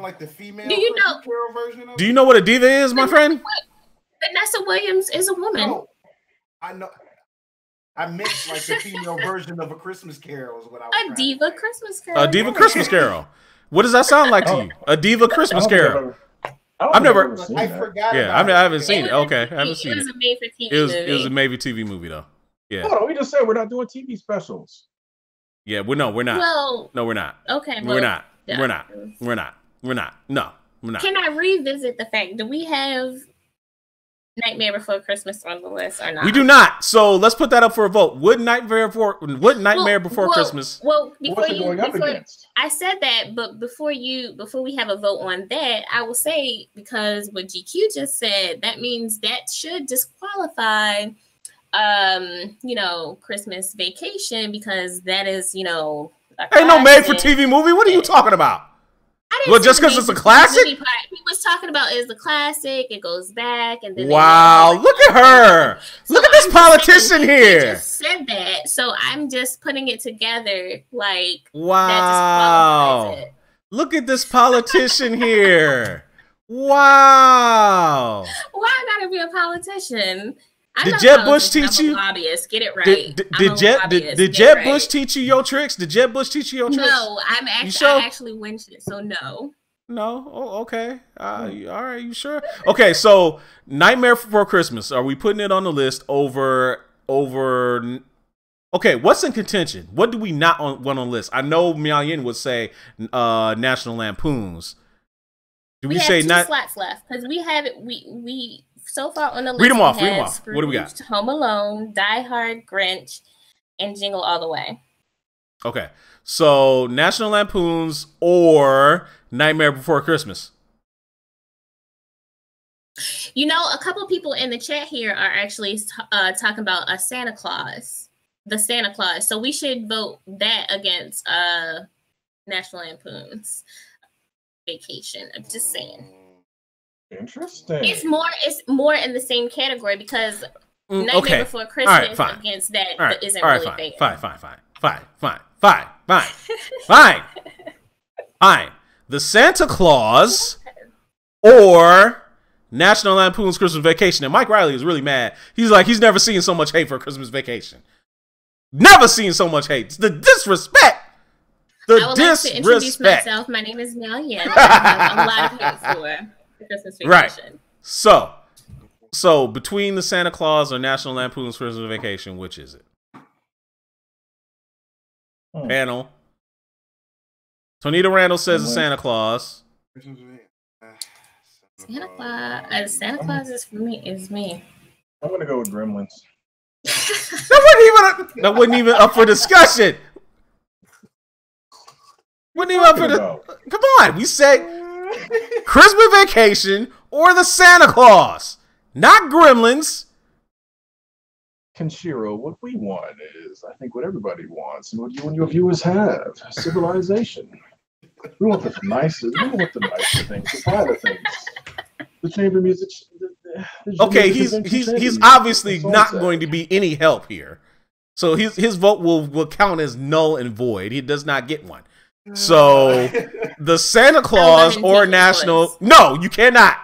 like the female? Do you know? Carol version of it? Do you know what a diva is, my friend? Vanessa Williams is a woman. No, I know. I meant like the female version of A Christmas Carol is what I was. A Diva Christmas Carol. A Diva Christmas Carol. What does that sound like to you? A Diva Christmas Carol. I've never. I forgot. Yeah, I haven't seen it. Okay, I haven't seen it. It was a made-for-TV movie. It was a made-for-TV movie, though. Yeah. Hold on, we just said we're not doing TV specials. Yeah, we're not. Well, no, we're not. Okay, we're not. Yeah. We're not. No, we're not. Can I revisit the fact? Do we have Nightmare Before Christmas on the list or not? We do not. So let's put that up for a vote. Would Nightmare Before Christmas? Well, I said that, but before we have a vote on that, I will say, because what GQ just said, that means that should disqualify Christmas Vacation, because that is, ain't no made for TV movie. What are you talking about? Well, just because it's a classic? He was talking about is the classic. It goes back and then. Wow! Look at her! Look at this politician here. He just said that, so I'm just putting it together. Like, wow! Look at this politician here. Wow! Why I gotta be a politician? Did Jeb Bush teach you? Lobbyist, get it right. Did Jeb Bush teach you your tricks? Did Jeb Bush teach you your tricks? No, I actually winged it, so no. No. Oh, okay. All right. You sure? Okay. So, Nightmare Before Christmas. Are we putting it on the list over? Okay. What's in contention? What do we not want on the list? I know Miao Yin would say National Lampoons. Do we say not slots left? Because we have it. We. So far on the list, read them off. What do we got? Home Alone, Die Hard, Grinch, and Jingle All the Way. Okay, so National Lampoons or Nightmare Before Christmas? You know, a couple people in the chat here are actually talking about a Santa Claus, the Santa Claus. So we should vote that against National Lampoon's Vacation. I'm just saying. Interesting. It's more in the same category because Nightmare Before Christmas against that isn't really fair. Fine. The Santa Claus or National Lampoon's Christmas Vacation. And Mike Riley is really mad. He's like, he's never seen so much hate for Christmas Vacation. Never seen so much hate. The disrespect. I would like to introduce myself. My name is Mel Yen. I have a lot of hate for Christmas Vacation. Right. So between the Santa Claus or National Lampoon's Christmas Vacation, which is it? Panel. Tonita Randall says the Santa Claus. Santa Claus is for me. Is me. I'm gonna go with Gremlins. That wasn't even up for discussion. Come on, we said Christmas Vacation or the Santa Claus, not Gremlins. Kenshiro, what we want is, I think, what everybody wants, and what you and your viewers have: civilization. We want the nicest. We want the nicer things, the finer things. The chamber music. Okay, he's obviously not going to be any help here, so his vote will count as null and void. He does not get one. So the Santa Claus or National. No, you cannot.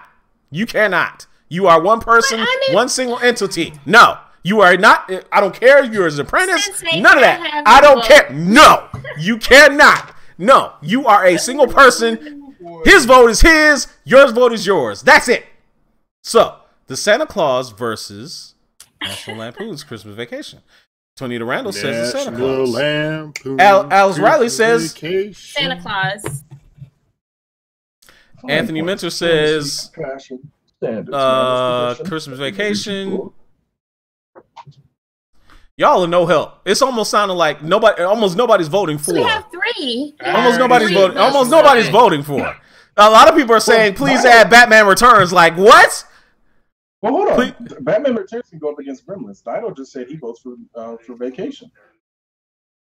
You cannot. You are one person, one single entity. No, you are not. I don't care if you're his apprentice. None of that. I don't care. No, you cannot. No, you are a single person. His vote is his. Your vote is yours. That's it. So the Santa Claus versus National Lampoon's Christmas Vacation. Tonita Randall says the Santa Claus. Alice Riley says Santa Claus. Anthony Mentor says Christmas Vacation. Y'all are no help. It's almost sounding like almost nobody's voting for. We have three. Almost nobody's voting for. A lot of people are saying, please add Batman Returns. Like, what? Well, hold on. Please. Batman Returns can go up against Gremlins. Dido just said he votes for Vacation.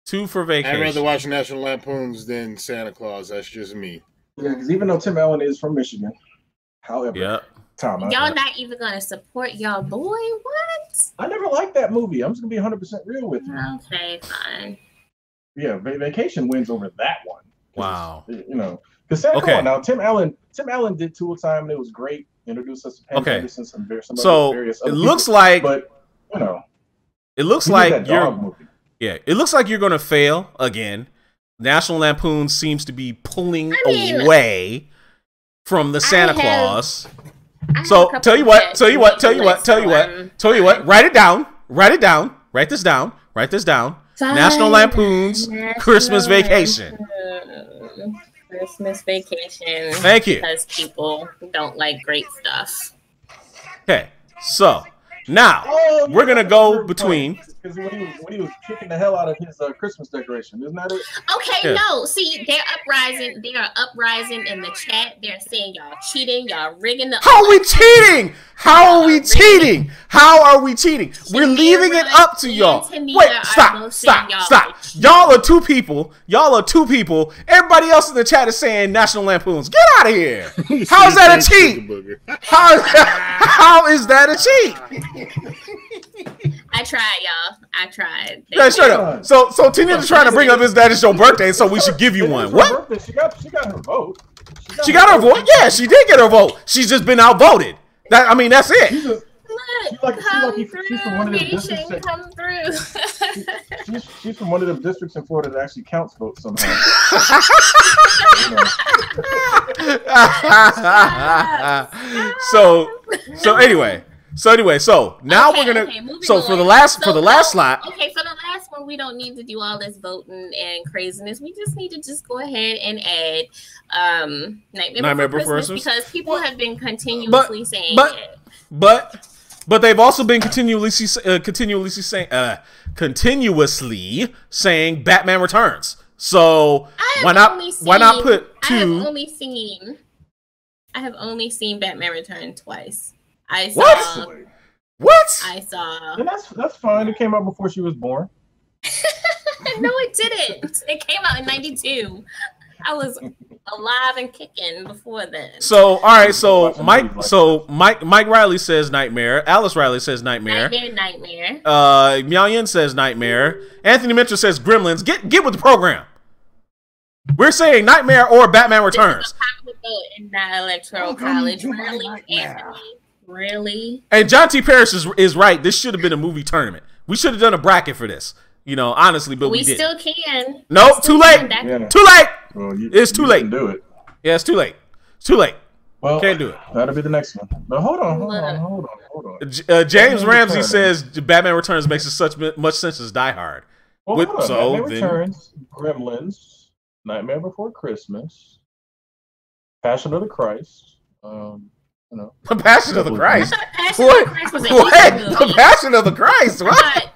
2 for Vacation. I'd rather watch National Lampoons than Santa Claus. That's just me. Yeah, because even though Tim Allen is from Michigan, however, y'all not even gonna support y'all boy? What? I never liked that movie. I'm just gonna be 100% real with you. Okay, fine. Yeah, Vacation wins over that one. Wow. You know, because Santa Claus. Now Tim Allen did Tool Time and it was great. Introduced us to Penn Henderson, some various it looks like, but you know, it looks like it looks like you're gonna fail again. National Lampoon seems to be pulling away from the Santa Claus. So tell you what. Write it down. Write this down. National Lampoon's Christmas Vacation. Christmas Vacation. Thank you. Because people don't like great stuff. Okay, so now we're gonna go between. Because when he was kicking the hell out of his Christmas decoration, isn't that it? Okay, no. See, they're uprising. They are uprising in the chat. They're saying y'all cheating. Y'all rigging the. How are we cheating? How are we cheating? How are we cheating? We're leaving it up to y'all. Wait, stop. Y'all are two people. Everybody else in the chat is saying National Lampoons. Get out of here. How is that a cheat? How is that a cheat? I tried, y'all. I tried. Yeah, straight up. So Tina's trying to bring up that it's your birthday, so we should give you one. What? She got her vote. She got her vote? Yeah, she did get her vote. She's just been outvoted. That's it. She's from one of the districts. She's from one of the districts in Florida that actually counts votes somehow. So anyway, now we're gonna. For the last slot. Okay, for the last one, we don't need to do all this voting and craziness. We just need to go ahead and add Nightmare Before Christmas because people have been continuously saying it. But they've also been continuously saying Batman Returns. So why not put I have only seen Batman Return twice. I saw. What? What? I saw. And that's fine. It came out before she was born. No, it didn't. It came out in '92. I was alive and kicking before then. So, all right. So Mike Riley says Nightmare. Alice Riley says Nightmare. Nightmare. Miao Yin says Nightmare. Anthony Mitchell says Gremlins. Get with the program. We're saying Nightmare or Batman Returns. This is a popular vote in the Electoral College. Really, Anthony? Really? And John T. Parrish is right. This should have been a movie tournament. We should have done a bracket for this. You know, honestly, but we didn't. Still can. Nope, too late. Yeah. Too late. Well, it's too late. Can do it. Yeah, it's too late. It's too late. Well, can't do it. That'll be the next one. But hold on. James Ramsey says Batman Returns makes as much sense as Die Hard. Well, Batman Returns, Gremlins, Nightmare Before Christmas, Passion of the Christ. You know, the Passion of the Christ. What? The Passion of the Christ. What?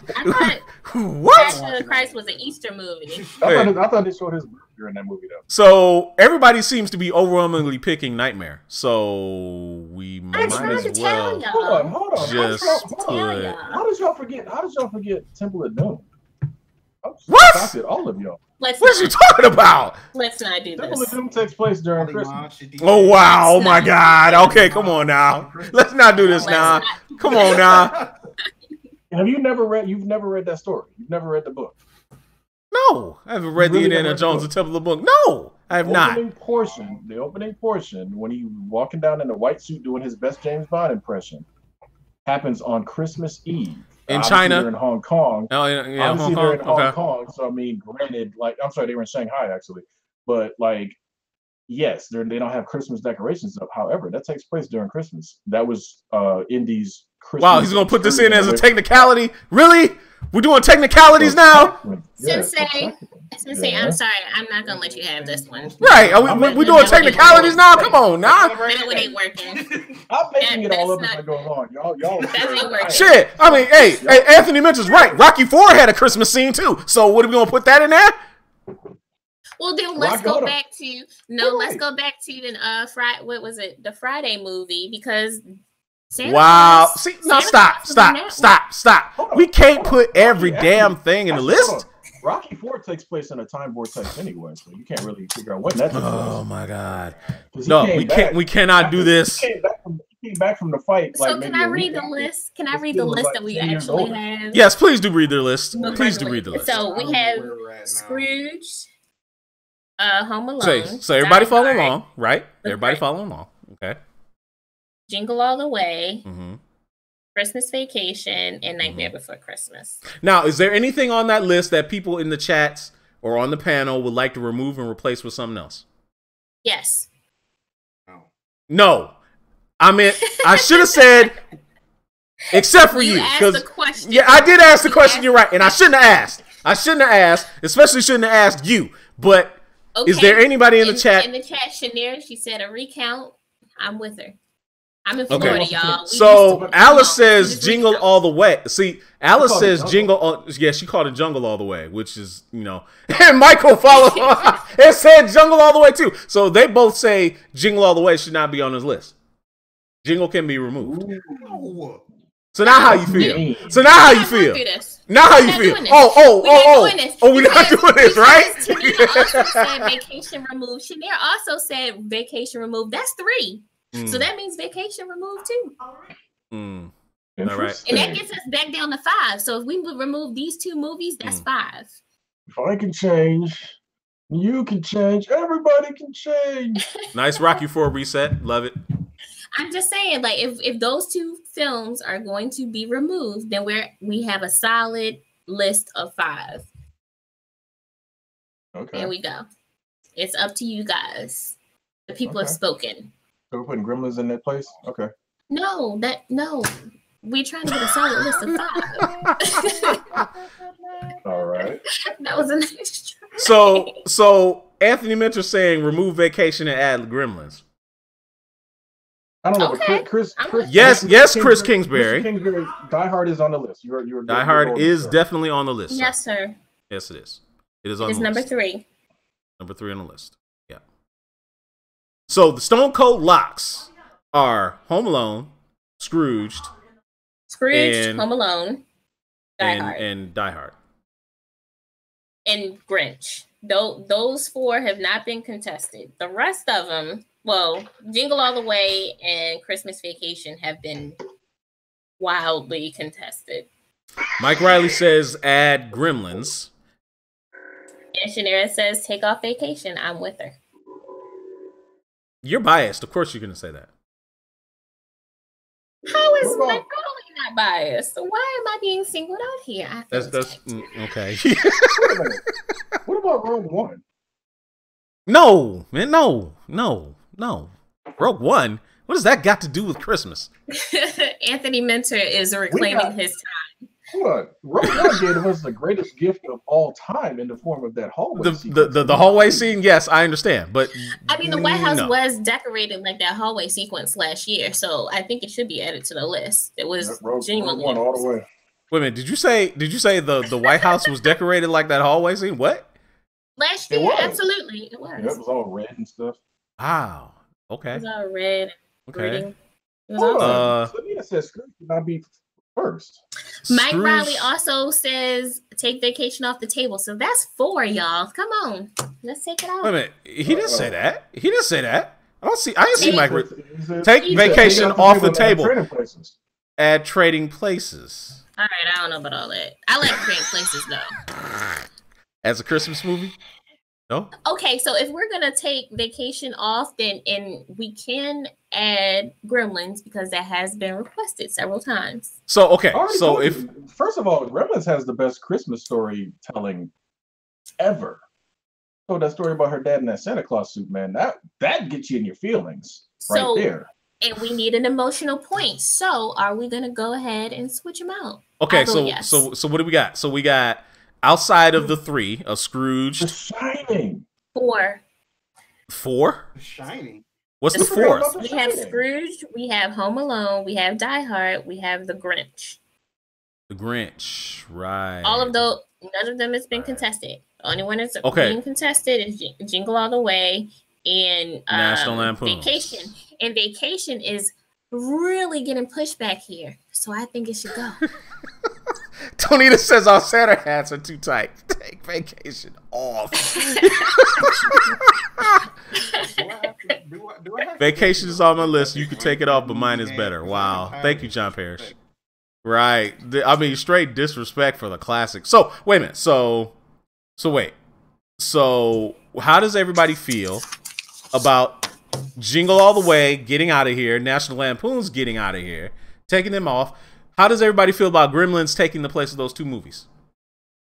What? Passion of the Christ was an Easter movie. I thought they showed his birth during that movie though. So everybody seems to be overwhelmingly picking Nightmare. So we might as well. Hold on. Just how did y'all forget Temple of Doom? What? All of y'all. What are you talking about? Let's not do Temple this. of Doom takes place during Christmas. Oh wow! Oh my God! Okay, come on now. Let's not do this now. Come on now. Have you never read? You've never read that story. You've never read the book. No, I haven't read the Indiana Jones and Temple of the Book. No, I have not. The opening portion, when he's walking down in a white suit doing his best James Bond impression, happens on Christmas Eve. In China? They're in Hong Kong. Oh, yeah, Obviously, they're in Hong Kong. So, I mean, granted, I'm sorry, they were in Shanghai, actually. But, yes, they don't have Christmas decorations up. However, that takes place during Christmas. That was Indy's Christmas. Wow, he's going to put this in as a technicality? Really? We're doing technicalities now? Sensei, I'm sorry. I'm not going to let you have this one. Right. We're doing technicalities now? Come on, now. That ain't working. I'm making it all up as I go along. Y'all. That ain't working. Shit. I mean, hey, Anthony Mitchell's right. Rocky IV had a Christmas scene, too. So what are we going to put that in there? Well, then let's go back to the Friday. What was it? The Friday movie, because Santa See, no, stop. We can't put every damn thing in the list. Rocky IV takes place in a time vortex anyway, so you can't really figure out when that took place. Oh my God! No, we cannot do this. He came back from the fight. So can I read the list? Can I read the list that we actually have? Yes, please do read the list. Please do read the list. So we have Scrooge, Home Alone. So everybody follow along, right? Everybody follow along. Okay. Jingle All the Way, Christmas Vacation, and Nightmare Before Christmas. Now, is there anything on that list that people in the chats or on the panel would like to remove and replace with something else? Yes. No. I mean, I should have said, except for you. Yeah, I did ask the question. You're right. And I shouldn't have asked. Especially shouldn't have asked you. But is there anybody in the chat? In the chat, Shanair, she said a recount. I'm with her. I'm in Florida, y'all. So Alice says Jingle All the Way. See, Alice says Jingle. Yeah, she called it Jungle All the Way, which is, and Michael followed and said Jungle All the Way too. So they both say Jingle All the Way should not be on this list. Jingle can be removed. Ooh. So now how you feel? Now how you feel? We're not doing this, right? Shanair also said vacation removed. Shanair also said vacation removed. That's 3. So that means vacation removed too. All right. And that gets us back down to 5. So if we remove these 2 movies, that's 5. If I can change, you can change. Everybody can change. Nice Rocky IV reset. Love it. I'm just saying, if those 2 films are going to be removed, then we have a solid list of 5. Okay. There we go. It's up to you guys. The people have spoken. So we're putting Gremlins in that place? Okay. No. We're trying to get a solid list of 5. All right. That was a nice try. So Anthony Mitchell saying remove vacation and add Gremlins. I don't know. Okay. Chris Chris Kingsbury. Die Hard is on the list. Die Hard is definitely on the list. Yes, sir. Yes, it is. It is on the list. list. Number 3. Number 3 on the list. Yeah. So the Stone Cold locks are Home Alone, Scrooged, Home Alone, Die Hard, and Die Hard, and Grinch. Those 4 have not been contested. The rest of them, well, Jingle All the Way and Christmas Vacation have been wildly contested. Mike Riley says add Gremlins. And Shanera says take off Vacation. I'm with her. You're biased. Of course you're going to say that. How is my girlie not biased? Why am I being singled out here? Okay. What about Rogue One? No, man, no. Rogue One? What does that got to do with Christmas? Anthony Mentor is reclaiming his time. Hold on. Rogue One gave us the greatest gift of all time in the form of that hallway scene. The hallway scene, yes, I understand. But I mean, the White House was decorated like that hallway sequence last year, so I think it should be added to the list. It was genuinely Rogue One all the way. Wait a minute, did you say the White House was decorated like that hallway scene? What? Last year, absolutely. It was. Yeah, it was all red and stuff. Wow. Okay. It was all red. Okay. It was awesome. Selena says Scrooge should not be first. Mike Riley also says take Vacation off the table. So that's 4, y'all. Come on. Let's take it off. Wait a minute. He didn't say that. He didn't say that. I didn't see Mike. Take Vacation off the table. Add Trading Places. All right. I don't know about all that. I like Trading Places, though. As a Christmas movie? No? Okay, so if we're gonna take Vacation off, then we can add Gremlins because that has been requested several times. So so first of all, Gremlins has the best Christmas storytelling ever. So that story about her dad in that Santa Claus suit, man, that gets you in your feelings right there. And we need an emotional point. So are we gonna go ahead and switch them out? Okay, so what do we got? So we got outside of the 3, a Scrooge. The Shining. 4. 4? The Shining. What's the 4th? We have Scrooge, we have Home Alone, we have Die Hard, we have The Grinch. The Grinch, right. All of those, none of them has been contested. The only one that's being contested is Jingle All the Way and National Lampoon's Vacation. And Vacation is really getting pushback here. So I think it should go. Tonita says our Santa hats are too tight. Take Vacation off. Vacation is on my list. You can take it off, but mine is better. Wow. Thank you, John Parrish. Right. I mean, straight disrespect for the classic. So, wait a minute. So wait. So, how does everybody feel about Jingle All the Way getting out of here, National Lampoon's getting out of here, taking them off? How does everybody feel about Gremlins taking the place of those 2 movies?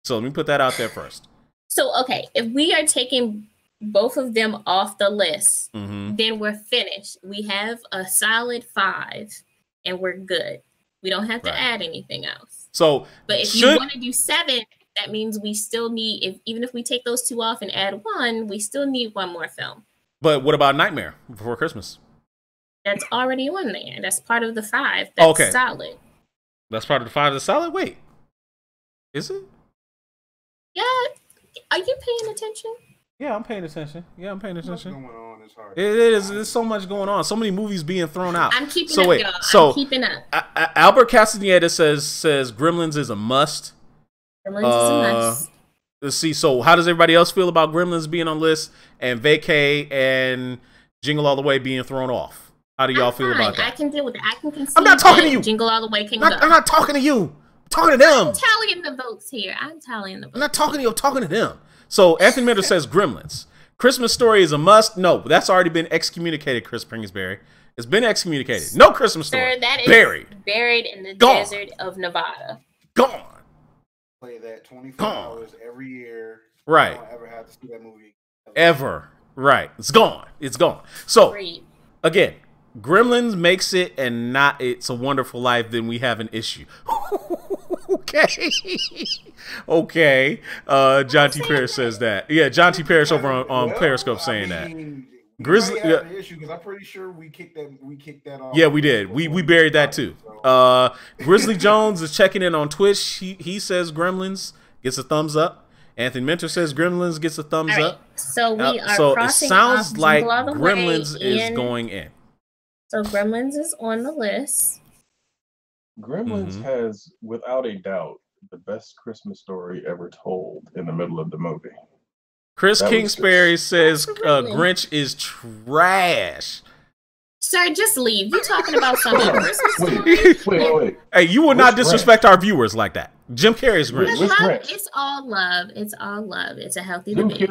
So let me put that out there first. So, okay, if we are taking both of them off the list, then we're finished. We have a solid 5, and we're good. We don't have to add anything else. So, but if you want to do 7, that means we still need, even if we take those 2 off and add 1, we still need 1 more film. But what about Nightmare Before Christmas? That's already on there. That's part of the 5. That's solid. That's part of the 5 that's solid? Wait. Is it? Yeah. Are you paying attention? Yeah, I'm paying attention. What's going on? It's hard. It is. There's so much going on. So many movies being thrown out. I'm keeping up, y'all. I'm keeping up. Albert Castaneda says Gremlins is a must. Gremlins is a must. Let's see. So how does everybody else feel about Gremlins being on list and Vacay and Jingle All the Way being thrown off? How do y'all feel about that? I can deal with it. I can concede. I'm not talking to you. Jingle All the Way can go. I'm not talking to you. I'm talking to them. I'm tallying the votes here. I'm not talking to you. I'm talking to them. So Anthony Mentor says Gremlins. Christmas Story is a must. No, that's already been excommunicated, Chris Pringsbury. It's been excommunicated. No Christmas Story. Sir, that is buried in the desert of Nevada. Gone. Play that 24 hours every year. Right. I don't ever have to see that movie. Ever. Right. It's gone. It's gone. So, again, Gremlins makes it and not It's a Wonderful Life, then we have an issue. Okay. Okay. John T. Parrish says that. Yeah, John T. Parrish over on Periscope saying that. Grizzly issue because I'm pretty sure we kicked that off. Yeah, we did. We buried that too. Grizzly Jones is checking in on Twitch. He says Gremlins, gets a thumbs up. Anthony Mentor says Gremlins gets a thumbs up. So we are so it crossing sounds off like Jingle All the Gremlins Way is going in. So Gremlins is on the list. Gremlins has, without a doubt, the best Christmas story ever told in the middle of the movie. Chris Kingsbury says Grinch is trash. Sir, just leave. You're talking about something Christmas story. Wait. Hey, you will not disrespect our viewers like that. Jim Carrey's Grinch. It's all love. It's all love. It's a healthy debate.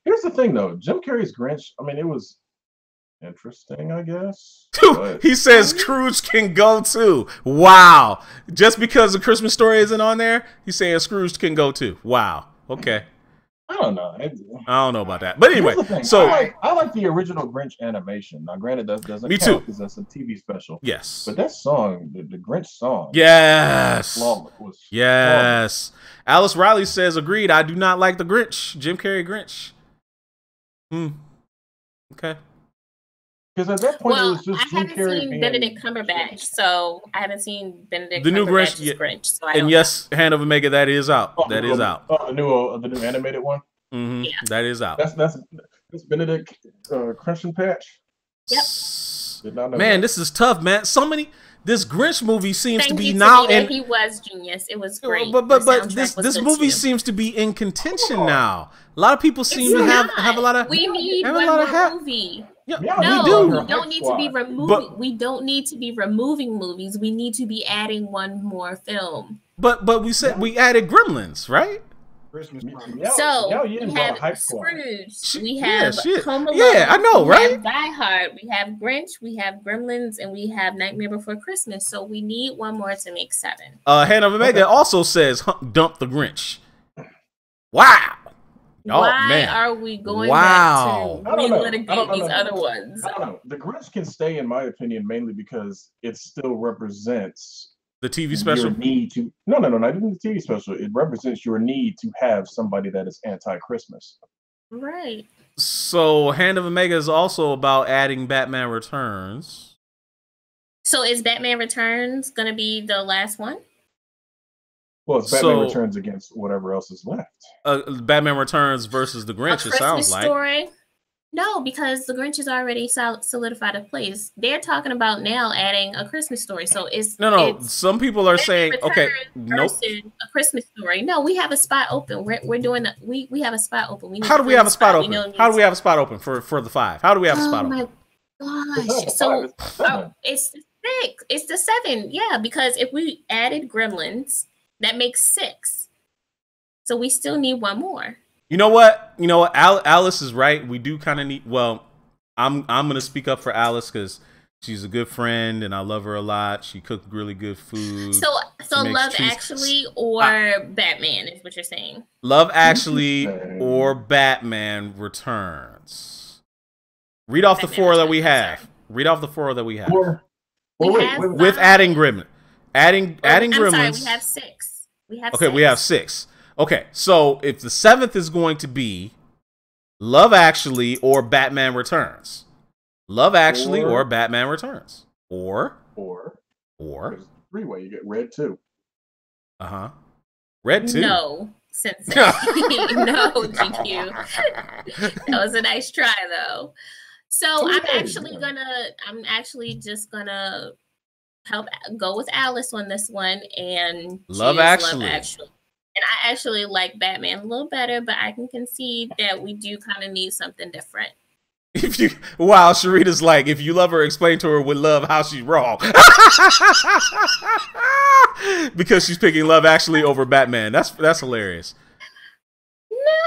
Here's the thing, though. Jim Carrey's Grinch, I mean, it was interesting, I guess. He says Scrooge can go too. Wow. Just because the Christmas story isn't on there, he's saying Scrooge can go too. Wow. Okay. I don't know. I don't know about that. But anyway, so I like the original Grinch animation. Now, granted, that doesn't count because that's a TV special. Yes. But that song, the Grinch song. Yes. Was yes. Alice Riley says, agreed. I do not like the Grinch. Jim Carrey Grinch. Okay. Because at that point, it was just I haven't seen Benedict Cumberbatch, so I haven't seen Benedict the new Cumberbatch's Grinch. So and yes, Hand of Omega, that is out. That is out. Oh, the new animated one. Yeah. That is out. That's Benedict Cumberbatch. Yep. Man, this is tough, man. This Grinch movie seems to be now, and he was genius. It was great. But this movie seems to be in contention now. A lot of people seem to have a lot of. We need one more movie. Yeah, no, we do. We don't need to be removing. We don't need to be removing movies. We need to be adding one more film. But we said we added Gremlins, right? Christmas. So we have Scrooge. We have Home Alone. Yeah, I know, right? We have Die Hard. We have Grinch. We have Gremlins, and we have Nightmare Before Christmas. So we need one more to make 7. Hand of Omega also says dump the Grinch. Wow. Why are we going back to relitigate these other ones? I don't know. The Grinch can stay, in my opinion, mainly because it still represents the TV special. Your need to not even the TV special. It represents your need to have somebody that is anti-Christmas. Right. So Hand of Omega is also about adding Batman Returns. So is Batman Returns gonna be the last one? Well, it's Batman Returns against whatever else is left. Batman Returns versus the Grinch, it sounds like. Story? No, because the Grinch is already solidified a place. They're talking about now adding a Christmas story. So it's some people are saying, okay, nope. A Christmas story. No, we have a spot open. We're doing we have a spot open. How do we have a spot open? How do we have a spot open for the 5? How do we have a spot open? Oh my gosh! So it's the 6. It's the 7. Yeah, because if we added Gremlins, that makes 6. So we still need one more. You know what? Alice is right. We do kind of need. Well, I'm gonna speak up for Alice because she's a good friend and I love her a lot. She cooked really good food. So Love Actually or Batman is what you're saying? Love Actually or Batman Returns. Read off the 4 that we have. Read off the 4 that we have. With adding Gremlin. Adding Gremlins. Sorry, we have 6. We have 6. Okay, so if the 7th is going to be Love Actually or Batman Returns. Love Actually or Batman Returns. Or 3-way, you get Red 2. Red 2. No, Sensei. No, GQ. That was a nice try though. So I'm actually just gonna go with Alice on this one and Love Actually. And I actually like Batman a little better, but I can concede that we do kind of need something different. Sharita's like, if you love her, explain to her with love how she's wrong. Because she's picking Love Actually over Batman. That's hilarious.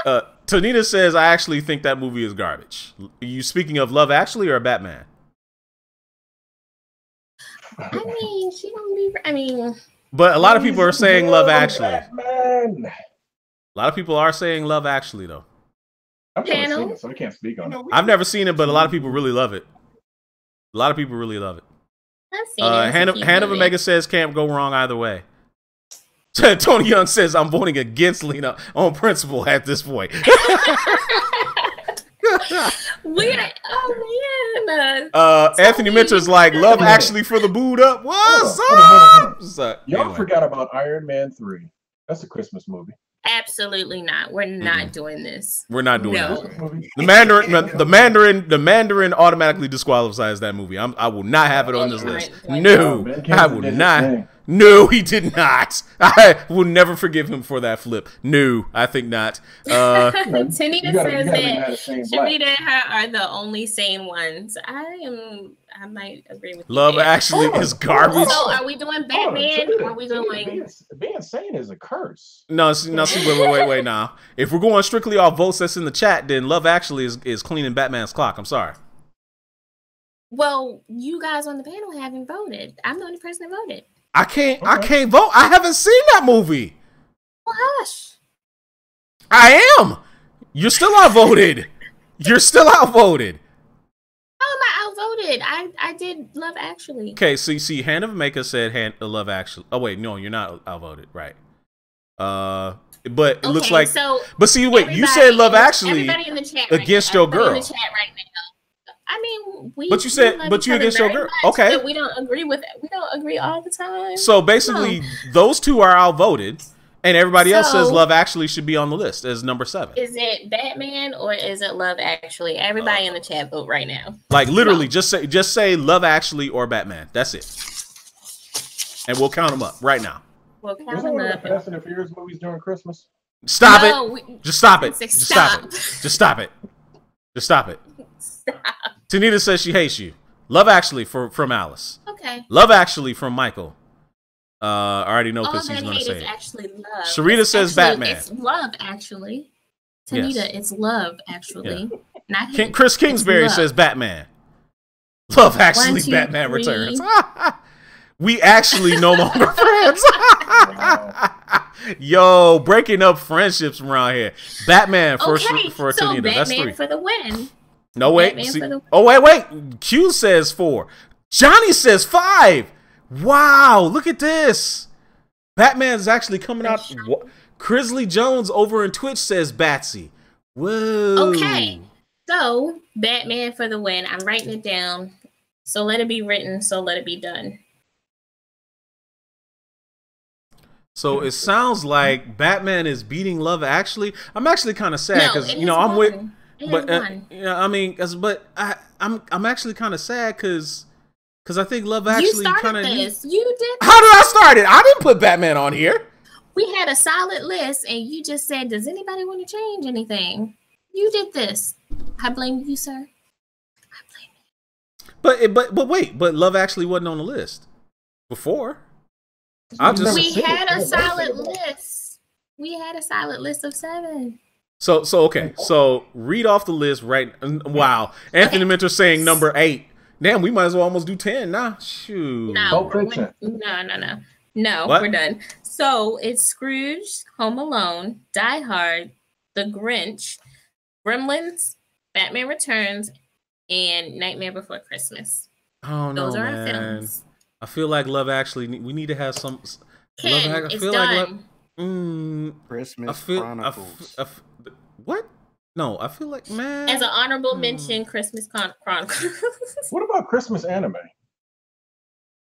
No. Tonita says, I actually think that movie is garbage. Are you speaking of Love Actually or Batman? But a lot of people are saying Love Actually. Batman. A lot of people are saying Love Actually, though. I've never seen it, so I can't speak on it. I've never seen it, but a lot of people really love it. I've seen it. Hand of Omega says can't go wrong either way. Tony Young says I'm voting against Lena on principle at this point. Anthony Mentor's like Love Actually for the boot up. What's up? Y'all forgot about Iron Man 3. That's a Christmas movie. Absolutely not. We're not doing this. We're not doing that. The Mandarin automatically disqualifies that movie. I will not have it on this list. No, I will not. No, he did not. I will never forgive him for that flip. No, I think not. Tanita says that Sharita and her are the only sane ones. I might agree with you. Love Actually is garbage. So are we doing Batman? Or are we doing being sane is a curse? No, see, wait now. If we're going strictly off votes that's in the chat, then Love Actually is cleaning Batman's clock. I'm sorry. Well, you guys on the panel haven't voted. I'm the only person that voted. I can't vote. I haven't seen that movie. Well, hush. I am. You're still outvoted. You're still outvoted. How am I outvoted? I did Love Actually. Okay, see, Hand of Maker said Love Actually. Oh wait, no, you're not outvoted, right? But it looks like. So but see, wait, you said Love Actually in the chat against your girl. In the chat right now. I mean, But you said, but you against your girl. Okay. We don't agree with it. We don't agree all the time. So basically, those two are outvoted, and everybody else says Love Actually should be on the list as number 7. Is it Batman or is it Love Actually? Everybody in the chat vote right now. Like literally, just say Love Actually or Batman. That's it, and we'll count them up right now. We'll count them up. Fast and the Furious movies during Christmas. Stop it! Just stop it! Just stop it! Just stop it! Just stop it! Stop. Tanita says she hates you. Love Actually from Alice. Okay. Love Actually from Michael. I already know because he's going to say it. Actually love. Sharita says Batman. It's Love Actually. Tanita, it's Love Actually. Yeah. Not hate. Chris Kingsbury says Batman. Love Actually, 1, 2, Batman 3. Returns. We actually no longer friends. Yo, breaking up friendships around here. Batman for Tanita. Batman That's 3 for the win. No, wait. Wait. Q says 4. Johnny says 5. Wow, look at this. Batman's actually coming out. Crisley Jones over in Twitch says Batsy. Whoa. Okay. So, Batman for the win. I'm writing it down. So let it be written. So let it be done. So it sounds like Batman is beating Love Actually. I'm actually kind of sad because I'm with. But I mean, but I'm actually kind of sad because I think Love Actually kind of. You did. How did I start it? I didn't put Batman on here. We had a solid list, and you just said, "Does anybody want to change anything?" You did this. I blame you, sir. I blame you. But wait, Love Actually wasn't on the list before. We had a solid list. We had a solid list of 7. So okay. So read off the list right. Wow. Anthony Mentor saying number 8. Damn, we might as well almost do 10 now. Shoot. No, we're done. So it's Scrooge, Home Alone, Die Hard, The Grinch, Gremlins, Batman Returns, and Nightmare Before Christmas. Oh no, those are our films. I feel like Love Actually. We need to have some. Ken, it's done. Christmas Chronicles. What? No, I feel like, man. As an honorable mention, Christmas Chronicles. What about Christmas anime?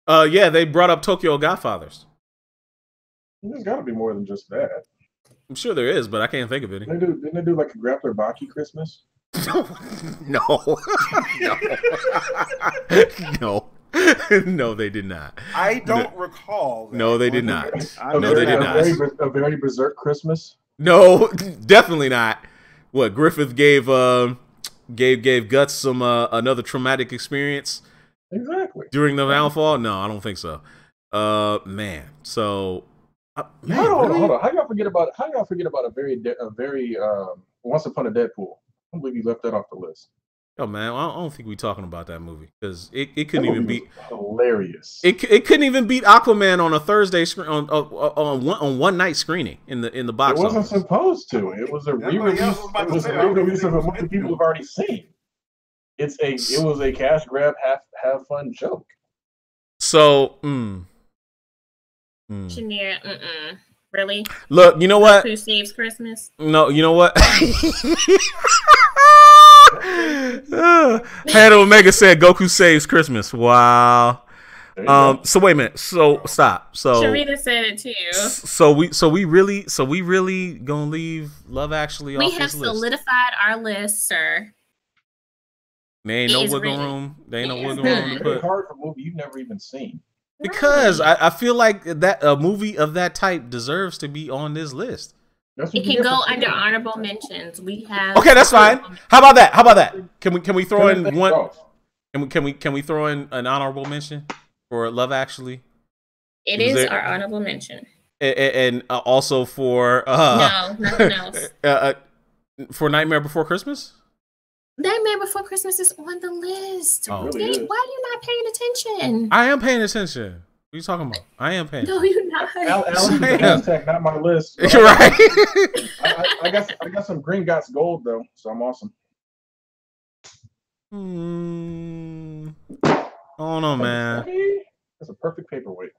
Yeah, they brought up Tokyo Godfathers. There's got to be more than just that. I'm sure there is, but I can't think of any. Didn't they do like a Grappler Baki Christmas? No. No. No, they did not. I don't recall that. No, they did not. No, they did not. A very berserk Christmas? No, definitely not. What, Griffith gave Guts some another traumatic experience? Exactly. During the downfall? No, I don't think so. Man. So man, hold on. How y'all forget about a very Once Upon a Deadpool? I believe you left that off the list. Oh man, I don't think we're talking about that movie because it couldn't even beat hilarious. It couldn't even beat Aquaman on a Thursday screen on one night screening in the box. It wasn't supposed to. It was a re-release. It was a re-release of a movie people have already seen. It was a cash grab, have fun joke. So, Chenier, really? Look, you know what? Who saves Christmas? No, you know what? Head Omega said Goku saves Christmas. Wow. So wait a minute. So stop. So Sharita said it too. So we really gonna leave Love Actually off this list. We have solidified our list, sir. There ain't no wiggle room. There ain't no wiggle room to put. It's hard for a movie you've never even seen. Because I feel like that a movie of that type deserves to be on this list. It can go under honorable mentions. We have okay, that's fine. How about that? Can we throw in one? Can we throw in an honorable mention for Love Actually? It is our honorable mention. And also for no, nothing else. For Nightmare Before Christmas. Nightmare Before Christmas is on the list. Oh, really? Why are you not paying attention? I am paying attention. What are you talking about? I am paying. No, you're not. Hashtag not my list. You're right. I got some Gringotts gold though, so I'm awesome. I don't know, man. That's a perfect paperweight.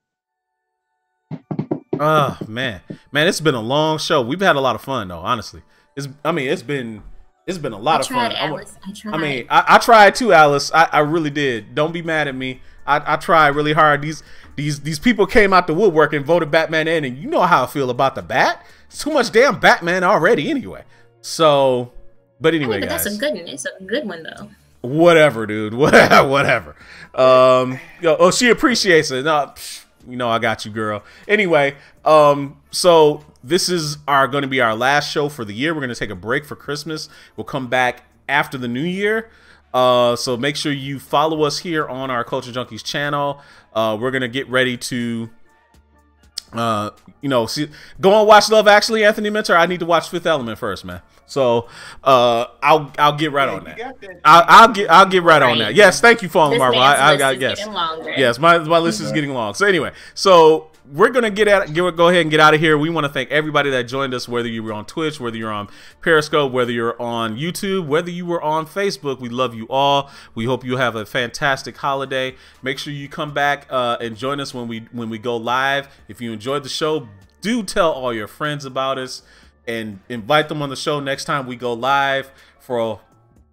Oh man, it's been a long show. We've had a lot of fun though. Honestly, it's been a lot of fun. Alice. I tried too, Alice. I really did. Don't be mad at me. I tried really hard. These people came out the woodwork and voted Batman in, and you know how I feel about the Bat. It's too much damn Batman already anyway. So, but anyway, but guys. That's a good one. It's a good one though. Whatever, dude. Whatever. She appreciates it. No, you know I got you, girl. Anyway, so this is going to be our last show for the year. We're going to take a break for Christmas. We'll come back after the new year. So make sure you follow us here on our Culture Junkies channel. We're going to get ready to, go and watch Love Actually, Anthony Mentor. I need to watch Fifth Element first, man. So I'll get right on that. I'll get right on that. Yes, thank you, Fallen Marvel. Yes, my list is getting long. So anyway, we're gonna go ahead and get out of here. We want to thank everybody that joined us, whether you were on Twitch, whether you're on Periscope, whether you're on YouTube, whether you were on Facebook. We love you all. We hope you have a fantastic holiday. Make sure you come back and join us when we go live. If you enjoyed the show, do tell all your friends about us and invite them on the show next time we go live. For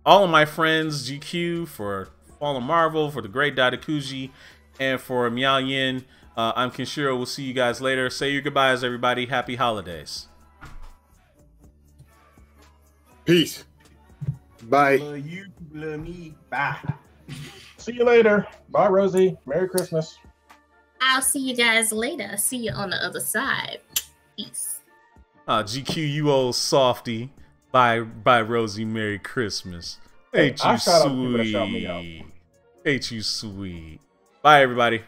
all of my friends, GQ, for Fallen Marvel, for the great Dadakuji, and for Miao Yin, I'm Kenshiro. We'll see you guys later. Say your goodbyes, everybody. Happy holidays. Peace. Bye. Love you, love me. Bye. See you later. Bye, Rosie. Merry Christmas. I'll see you guys later. See you on the other side. Peace. GQ, you old softy. Bye, Rosie. Merry Christmas. Ain't you sweet? Ain't you sweet? Bye, everybody.